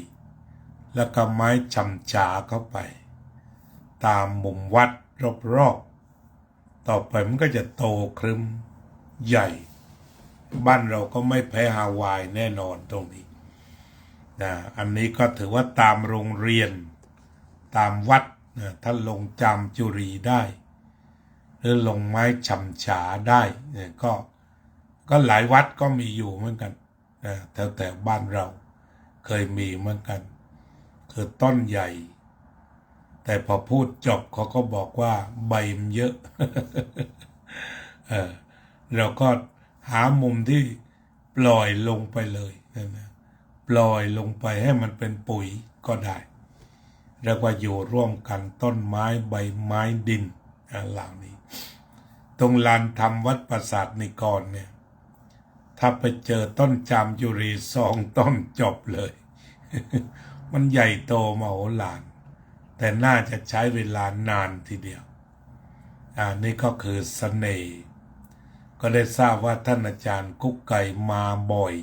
Speaker 1: แล้วก็ไม้ชำฉาเข้าไปตามมุมวัดรอบๆต่อไปมันก็จะโตครึ้มใหญ่บ้านเราก็ไม่แพ้ฮาวายแน่นอนตรงนี้อันนี้ก็ถือว่าตามโรงเรียนตามวัดถ้าลงจามจุรีได้หรือลงไม้ชำฉาได้ก็หลายวัดก็มีอยู่เหมือนกันแถวบ้านเราเคยมีเหมือนกันคือต้นใหญ่ แต่พอพูดจบเขาก็บอกว่าใบมันเยอะ เราก็หามุมที่ปล่อยลงไปเลยนะปล่อยลงไปให้มันเป็นปุ๋ยก็ได้เรียกว่าอยู่ร่วมกันต้นไม้ใบไม้ดินเหล่านี้ตรงลานธรรมวัดปราสาทนิกรเนี่ยถ้าไปเจอต้นจามจุรี2 ต้นจบเลย มันใหญ่โตมโหฬารแต่น่าจะใช้เวลานานทีเดียวนี่ก็คือเสน่ห์ก็ได้ทราบว่าท่านอาจารย์กุ๊กไก่มาบ่อย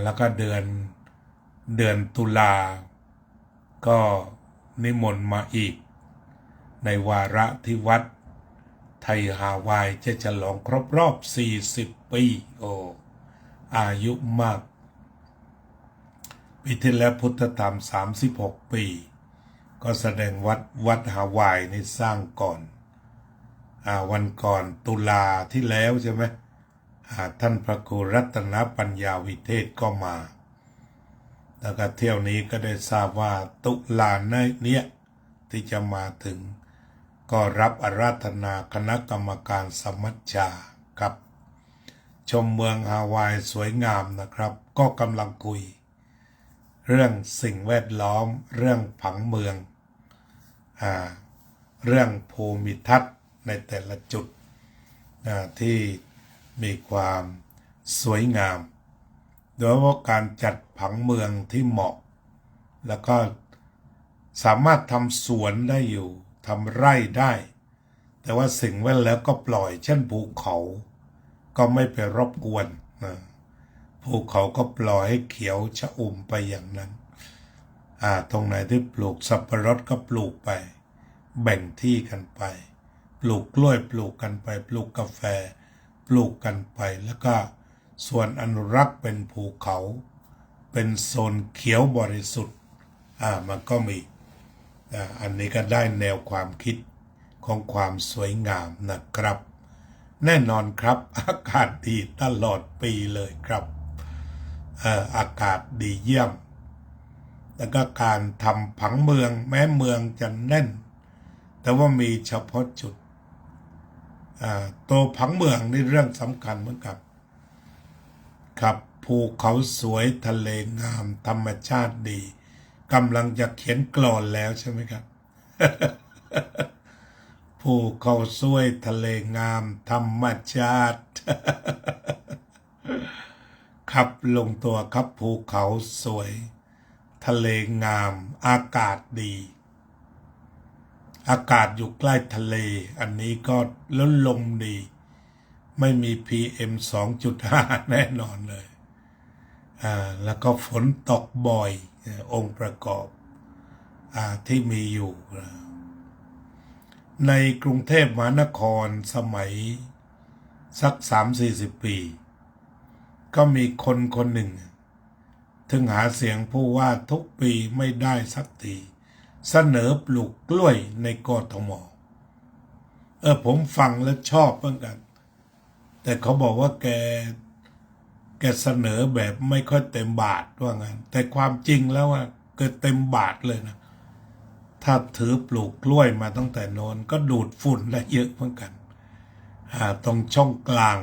Speaker 1: แล้วก็เดือนตุลาก็นิมนต์มาอีกในวาระที่วัดไทยฮาวายจะฉลองครบรอบ40 ปีอายุมากปีที่แล้วพุทธธรรม36 ปีก็แสดงวัดฮาวายนี่สร้างก่อนวันก่อนตุลาที่แล้วใช่ไหมท่านพระครูรัตนปัญญาวิเทศก็มาแล้วก็เที่ยวนี้ก็ได้ทราบว่าตุลาเนี้ยที่จะมาถึงก็รับอาราธนาคณะกรรมการสมัชชาครับชมเมืองฮาวายสวยงามนะครับก็กำลังคุยเรื่องสิ่งแวดล้อมเรื่องผังเมืองเรื่องภูมิทัศน์ในแต่ละจุดที่มีความสวยงามโดยว่าการจัดผังเมืองที่เหมาะแล้วก็สามารถทำสวนได้อยู่ทำไร่ได้แต่ว่าสิ่งแวดล้อมก็ปล่อยเช่นภูเขาก็ไม่ไปรบกวนภูเขาก็ปล่อยให้เขียวชอุ่มไปอย่างนั้นตรงไหนที่ปลูกสับปะรดก็ปลูกไปแบ่งที่กันไปปลูกกล้วยปลูกกันไปปลูกกาแฟปลูกกันไปแล้วก็ส่วนอนุรักษ์เป็นภูเขาเป็นโซนเขียวบริสุทธิ์มันก็มีอันนี้ก็ได้แนวความคิดของความสวยงามนะครับแน่นอนครับอากาศดีตลอดปีเลยครับอากาศดีเยี่ยมแล้วก็การทำผังเมืองแม้เมืองจะแน่นแต่ว่ามีเฉพาะจุดตัวผังเมืองนี่เรื่องสำคัญเหมือนกันครับภูเขาสวยทะเลงามธรรมชาติดีกำลังจะเขียนกลอนแล้วใช่ไหมครับ ภูเขาสวยทะเลงามธรรมชาติ ครับลงตัวครับภูเขาสวยทะเลงามอากาศดีอากาศอยู่ใกล้ทะเลอันนี้ก็แล้วลมดีไม่มี PM 2.5 แน่นอนเลยแล้วก็ฝนตกบ่อยองค์ประกอบที่มีอยู่ในกรุงเทพมหานครสมัยสัก30-40 ปีก็มีคนหนึ่งถึงหาเสียงผู้ว่าทุกปีไม่ได้สักทีเสนอปลูกกล้วยในกทมผมฟังแล้วชอบเหมือนกันแต่เขาบอกว่าแกเสนอแบบไม่ค่อยเต็มบาทว่างั้นแต่ความจริงแล้วว่าเกิดเต็มบาทเลยนะถ้าถือปลูกกล้วยมาตั้งแต่โน้นก็ดูดฝุ่นได้เยอะเหมือนกันตรงช่องกลาง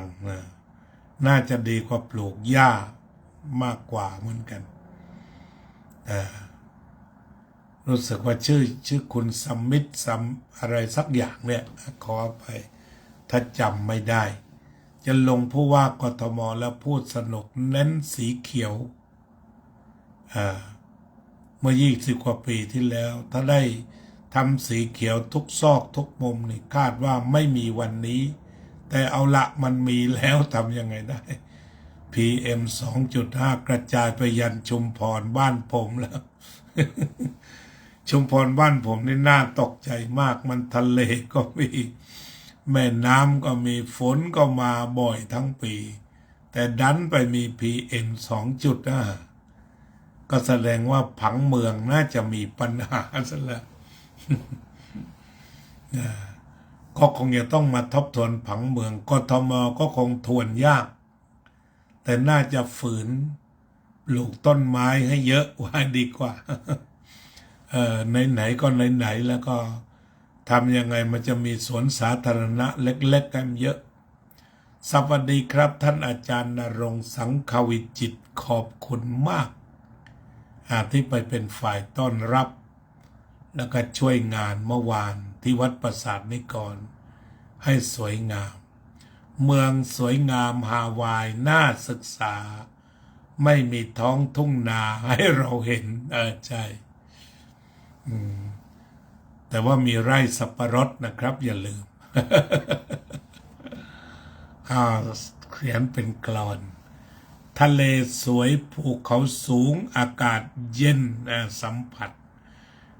Speaker 1: น่าจะดีกว่าปลูกหญ้ามากกว่าเหมือนกันรู้สึกว่าชื่อคุณสมิทธิ์อะไรสักอย่างเนี่ยขอไปถ้าจำไม่ได้จะลงผู้ว่ากทมแล้วพูดสนุกเน้นสีเขียวเมื่อ20 กว่าปีที่แล้วถ้าได้ทำสีเขียวทุกซอกทุกมุมนี่คาดว่าไม่มีวันนี้แต่เอาละมันมีแล้วทำยังไงได้ PM 2.5 กระจายไปยันชุมพรบ้านผมแล้ว ชุมพรบ้านผมนี่น่าตกใจมากมันทะเลก็มีแม่น้ำก็มีฝนก็มาบ่อยทั้งปีแต่ดันไปมี PM 2.5 ก็แสดงว่าผังเมืองน่าจะมีปัญหาซะแล้ว ก็คงจะต้องมาทบทวนผังเมืองกทมก็คงทวนยากแต่น่าจะฝืนปลูกต้นไม้ให้เยอะไว้ดีกว่า ไหนๆก็ไหนๆแล้วก็ทำยังไงมันจะมีสวนสาธารณะเล็กๆกันเยอะสวัสดีครับท่านอาจารย์ณรงค์สังขวิจิตรขอบคุณมากที่ไปเป็นฝ่ายต้อนรับแล้วก็ช่วยงานเมื่อวานที่วัดปราสาทนิกรให้สวยงามเมืองสวยงามฮาวายน่าศึกษาไม่มีท้องทุ่งนาให้เราเห็นใช่แต่ว่ามีไร่สับปะรดนะครับอย่าลืม เขียนเป็นกลอนทะเลสวยภูเขาสูงอากาศเย็นสัมผัส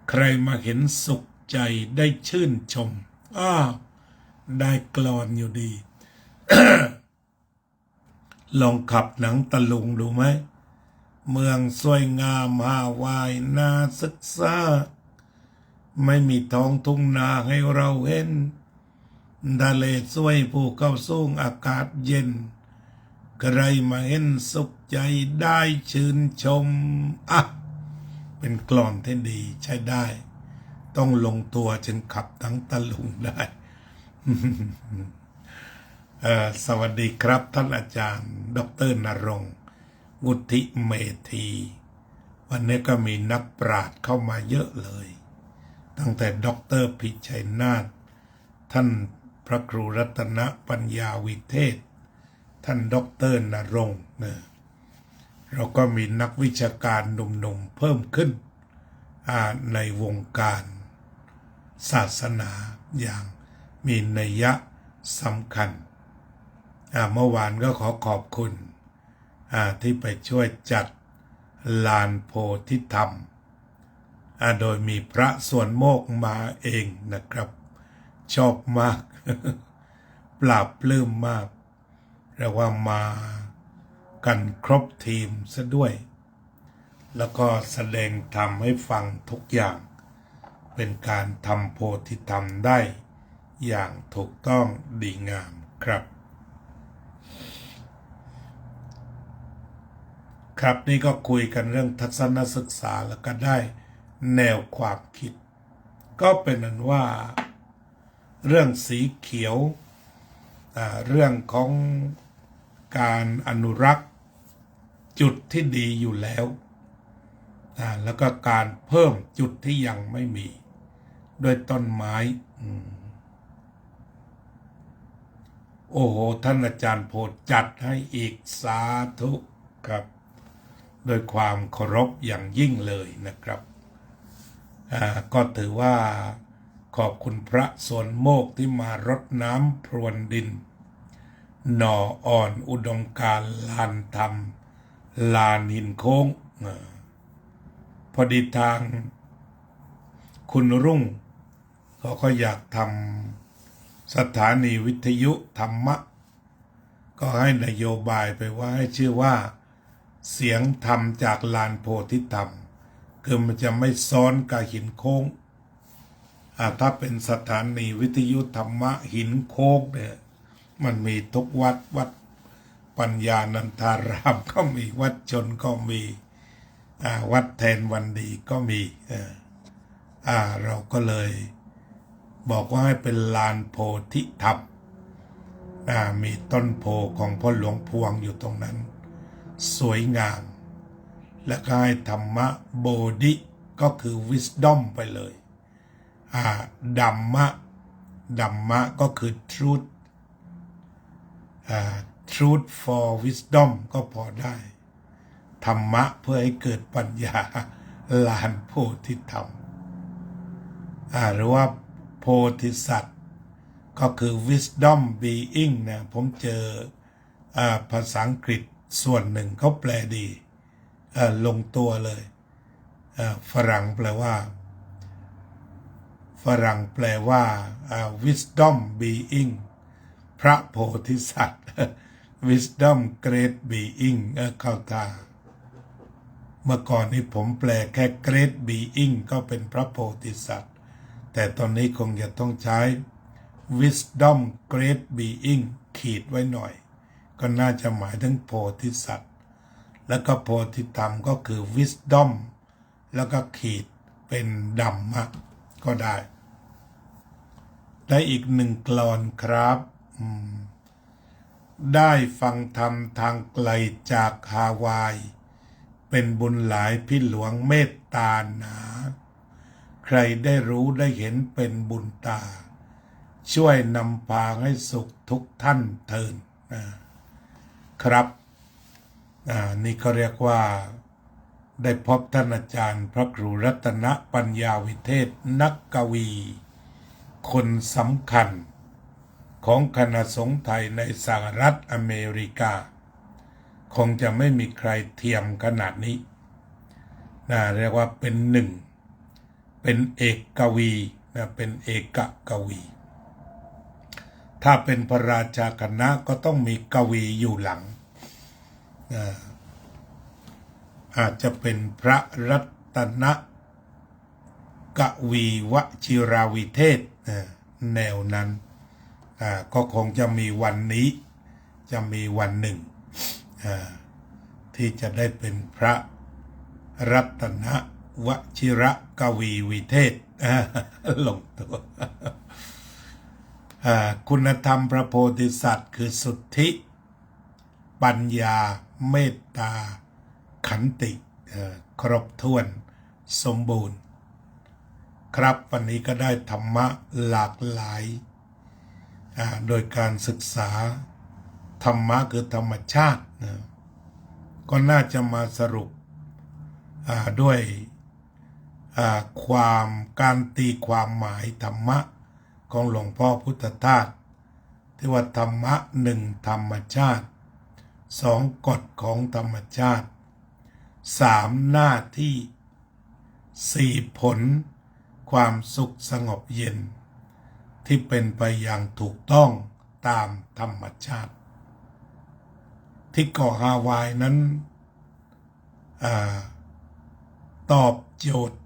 Speaker 1: ใครมาเห็นสุขใจได้ชื่นชมได้กลอนอยู่ดี ลองขับหนังตะลุงดูไหมเมืองสวยงามฮาวายน่าศึกษาไม่มีท้องทุ่งนาให้เราเห็นทะเลสวยภูเขาสูงอากาศเย็นใครมาเห็นสุขใจได้ชื่นชมเป็นกลอนที่ดีใช้ได้ต้องลงตัวจึงขับทั้งตะลุงได้ สวัสดีครับท่านอาจารย์ดร.ณรงค์วุฒิเมธีวันนี้ก็มีนักปราชญ์เข้ามาเยอะเลยตั้งแต่ดร.พิชัยนาถท่านพระครูรัตนปัญญาวิเทศท่านดร.ณรงค์เราก็มีนักวิชาการหนุ่มๆเพิ่มขึ้นในวงการศาสนาอย่างมีนัยยะสำคัญเมื่อวานก็ขอบคุณที่ไปช่วยจัดลานโพธิธรรมโดยมีพระส่วนโมกมาเองนะครับชอบมาก ปราบปลื้มมากเรียกว่ามากันครบทีมซะด้วยแล้วก็แสดงธรรมให้ฟังทุกอย่างเป็นการทำโพธิธรรมได้อย่างถูกต้องดีงามครับครับนี่ก็คุยกันเรื่องทัศนศึกษาแล้วก็ได้แนวความคิดก็เป็นนั้นว่าเรื่องสีเขียวเรื่องของการอนุรักษ์จุดที่ดีอยู่แล้วแล้วก็การเพิ่มจุดที่ยังไม่มีด้วยต้นไม้โอ้โหท่านอาจารย์โพธิ์จัดให้อีกสาธุครับโดยความเคารพอย่างยิ่งเลยนะครับก็ถือว่าขอบคุณพระส่วนโมกที่มารดน้ำพรวนดินหน่ออ่อนอุดมการลานธรรมลานหินโค้งพอดีทางคุณรุ่งเขาก็อยากทำสถานีวิทยุธรรมะก็ให้นโยบายไปว่าให้ชื่อว่าเสียงธรรมจากลานโพธิธรรมคือมันจะไม่ซ้อนกับหินโค้งถ้าเป็นสถานีวิทยุธรรมะหินโค้งเนี่ยมันมีทุกวัดปัญญานันทารามก็มีวัดชนก็มีวัดแทนวันดีก็มีเราก็เลยบอกว่าให้เป็นลานโพธิธรรมมีต้นโพของพ่อหลวงพวงอยู่ตรงนั้นสวยงามและก็ให้ธรรมะโบธิก็คือ wisdom ไปเลยดัมมะก็คือ truth for wisdom ก็พอได้ธรรมะเพื่อให้เกิดปัญญาลานโพธิธรรมหรือว่าโพธิสัตว์ก็คือ wisdom being นะผมเจอภาษาอังกฤษส่วนหนึ่งเขาแปลดีลงตัวเลยฝรั่งแปลว่า wisdom being พระโพธิสัตว์ wisdom great being เข้าตาเมื่อก่อนนี้ผมแปลแค่ great being ก็เป็นพระโพธิสัตว์แต่ตอนนี้คงจะต้องใช้ wisdom great being ขีดไว้หน่อยก็น่าจะหมายถึงโพธิสัตว์แล้วก็โพธิธรรมก็คือ wisdom แล้วก็ขีดไป เป็นดัมมะก็ได้อีกหนึ่งกลอนครับได้ฟังธรรมทางไกลจากฮาวายเป็นบุญหลายพี่หลวงเมตตาหนาใครได้รู้ได้เห็นเป็นบุญตาช่วยนำพาให้สุขทุกท่านเถิดครับนี่เขาเรียกว่าได้พบท่านอาจารย์พระครูรัตนปัญญาวิเทศนักกวีคนสำคัญของคณะสงฆ์ไทยในสหรัฐอเมริกาคงจะไม่มีใครเทียมขนาดนี้เรียกว่าเป็นหนึ่งเป็นเอกกวีเป็นเอกกวีถ้าเป็นพระราชาคณะก็ต้องมีกวีอยู่หลังอาจจะเป็นพระรัตนกวีวชิราวิเทศแนวนั้นก็คงจะมีวันนี้จะมีวันหนึ่งที่จะได้เป็นพระรัตนวชิรกวีวิเทศลงตัวคุณธรรมพระโพธิสัตว์คือสุทธิปัญญาเมตตาขันติครบถ้วนสมบูรณ์ครับวันนี้ก็ได้ธรรมะหลากหลายโดยการศึกษาธรรมะคือธรรมชาติก็น่าจะมาสรุปด้วยการตีความหมายธรรมะของหลวงพ่อพุทธทาสที่ว่าธรรมะหนึ่งธรรมชาติสองกฎของธรรมชาติสามหน้าที่สี่ผลความสุขสงบเย็นที่เป็นไปอย่างถูกต้องตามธรรมชาติที่เกาะฮาวายนั้นตอบโจทย์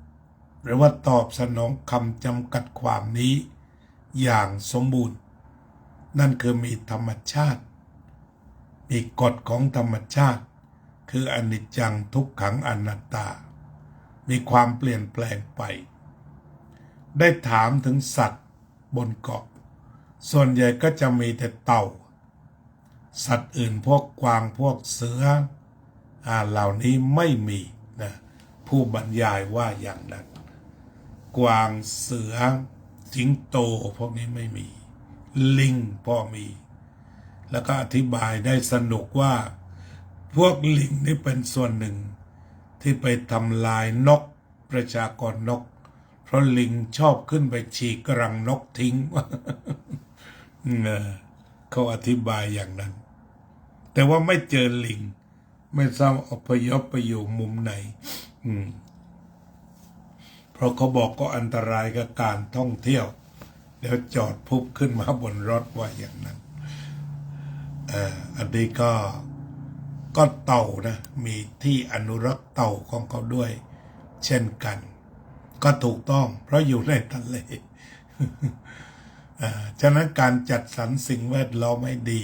Speaker 1: หรือว่าตอบสนองคำจำกัดความนี้อย่างสมบูรณ์นั่นคือมีธรรมชาติมีกฎของธรรมชาติคืออนิจจังทุกขังอนัตตามีความเปลี่ยนแปลงไปได้ถามถึงสัตว์บนเกาะส่วนใหญ่ก็จะมีแต่เต่าสัตว์อื่นพวกกวางพวกเสือเหล่านี้ไม่มีนะผู้บรรยายว่าอย่างนั้นกวางเสือสิงโตพวกนี้ไม่มีลิงพอมีแล้วก็อธิบายได้สนุกว่าพวกลิงนี่เป็นส่วนหนึ่งที่ไปทำลายนกประชากรนกเพราะลิงชอบขึ้นไปฉีกรังนกทิ้ง เขาอธิบายอย่างนั้นแต่ว่าไม่เจอลิงไม่ทราบอพยพไปอยู่มุมไหนเพราะเขาบอกก็อันตรายกับการท่องเที่ยวเดี๋ยวจอดพุบขึ้นมาบนรถว่าอย่างนั้นอันนี้ก็เต่านะมีที่อนุรักษ์เต่าของเขาด้วยเช่นกันก็ถูกต้องเพราะอยู่ในทะเลฉะนั้นการจัดสรรสิ่งแวดล้อมให้ดี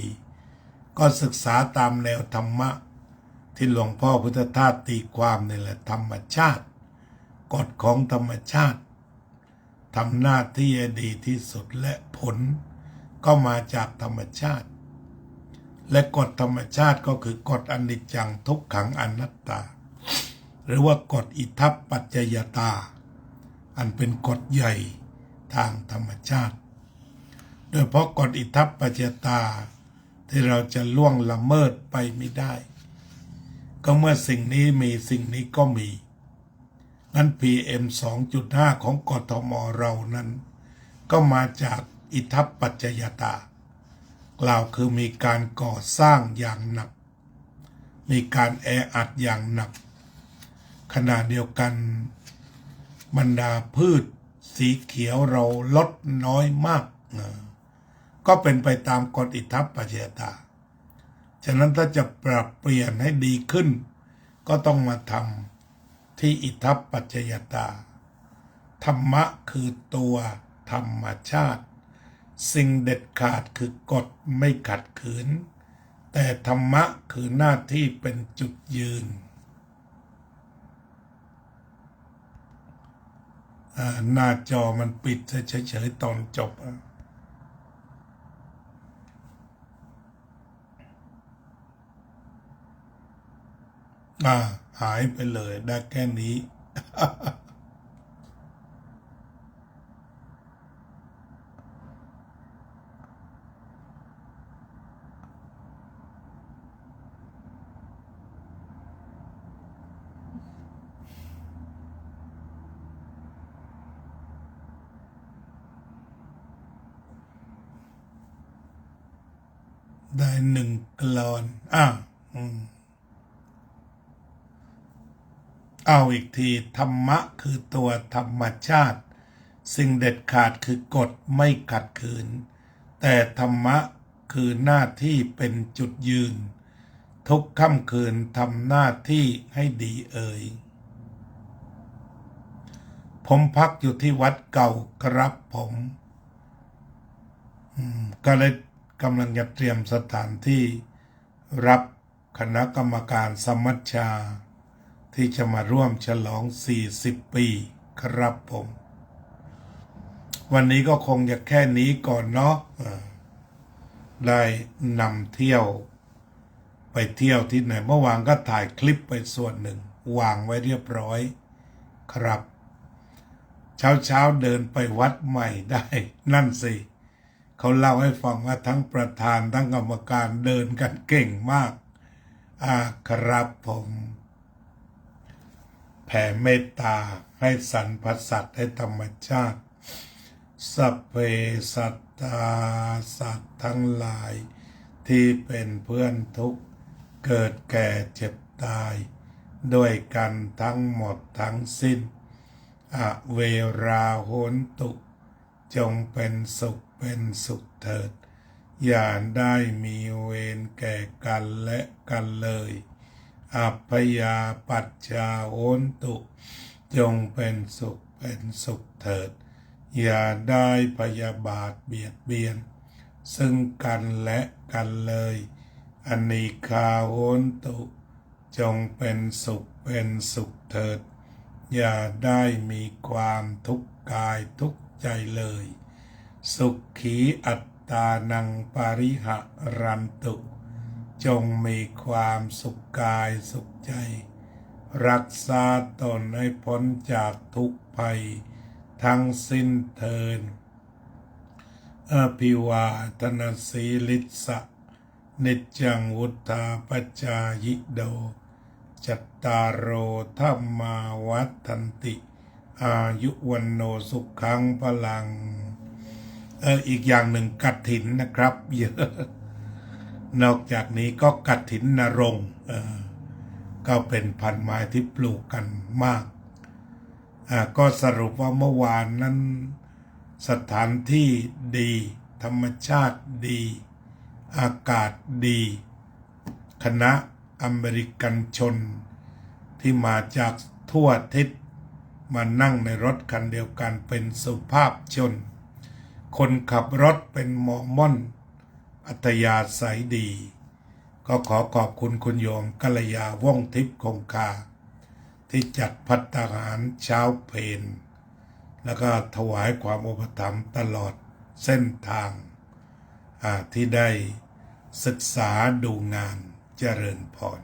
Speaker 1: ก็ศึกษาตามแนวธรรมะที่หลวงพ่อพุทธทาสตีความนี่แหละธรรมชาติกฎของธรรมชาติทำหน้าที่ให้ดีที่สุดและผลก็มาจากธรรมชาติและกฎธรรมชาติก็คือกฎอนิจจังทุกขังอนัตตาหรือว่ากฎอิทัปปัจจยตาอันเป็นกฎใหญ่ทางธรรมชาติโดยเพราะกฎอิทัปปัจจยตาที่เราจะล่วงละเมิดไปไม่ได้ก็เมื่อสิ่งนี้มีสิ่งนี้ก็มีนั้น PM 2.5 ของกทมเรานั้นก็มาจากอิทัปปัจจยตากล่าวคือมีการก่อสร้างอย่างหนักมีการแออัดอย่างหนักขณะเดียวกันบรรดาพืชสีเขียวเราลดน้อยมากก็เป็นไปตามกฎอิทัปปัจจยตาฉะนั้นถ้าจะปรับเปลี่ยนให้ดีขึ้นก็ต้องมาทำที่อิทัปปัจจยตาธรรมะคือตัวธรรมชาติสิ่งเด็ดขาดคือกฎไม่ขัดขืนแต่ธรรมะคือหน้าที่เป็นจุดยืน หน้าจอมันปิดเฉยๆตอนจบหายไปเลยได้แค่นี้ ได้1 กลอนเอาอีกทีธรรมะคือตัวธรรมชาติสิ่งเด็ดขาดคือกฎไม่ขัดขืนแต่ธรรมะคือหน้าที่เป็นจุดยืนทุกค่ำคืนทำหน้าที่ให้ดีผมพักอยู่ที่วัดเก่าครับผมก็เลยกำลังจะเตรียมสถานที่รับคณะกรรมการสมัชชาที่จะมาร่วมฉลอง40 ปีครับผมวันนี้ก็คงจะแค่นี้ก่อนเนาะได้นำเที่ยวไปเที่ยวที่ไหนเมื่อวานก็ถ่ายคลิปไปส่วนหนึ่งวางไว้เรียบร้อยครับเช้าเดินไปวัดใหม่ได้นั่นสิเขาเล่าให้ฟังว่าทั้งประธานทั้งกรรมการเดินกันเก่งมากครับผมแผ่เมตตาให้สรรพสัตว์ให้ธรรมชาติสัพเพสัตตาสัตว์ทั้งหลายที่เป็นเพื่อนทุกข์เกิดแก่เจ็บตายด้วยกันทั้งหมดทั้งสิ้นอเวราโหนตุจงเป็นสุขเถิดอย่าได้มีเวรแก่กันและกันเลยอัพยาปัจจาโหนตุจงเป็นสุขเถิดอย่าได้พยาบาทเบียดเบียนซึ่งกันและกันเลยอนิคาโหนตุจงเป็นสุขเถิดอย่าได้มีความทุกข์กายทุกข์ใจเลยสุขีอัตตานังปาริหะรันตุจงมีความสุขกายสุขใจรักษาตนให้พ้นจากทุกภัยทั้งสิ้นเทินอภิวาทนาสีลิสะนิจจังวุธาปจายิโดจัตตารโอธัมมาวัฏันติอายุวันโนสุขังพลังอีกอย่างหนึ่งกฐินนะครับเยอะนอกจากนี้ก็กฐินนรงค์ก็เป็นพันไม้ที่ปลูกกันมากก็สรุปว่าเมื่อวานนั้นสถานที่ดีธรรมชาติดีอากาศดีคณะอเมริกันชนที่มาจากทั่วทิศมานั่งในรถคันเดียวกันเป็นสุภาพชนคนขับรถเป็นมอร์มอนอัธยาศัยดีก็ขอขอบคุณคุณโยมกัลยาว่องทิพย์คงคาที่จัดภัตตาหารเช้าเพลแล้วก็ถวายความอุปถัมภ์ตลอดเส้นทางที่ได้ศึกษาดูงานเจริญพร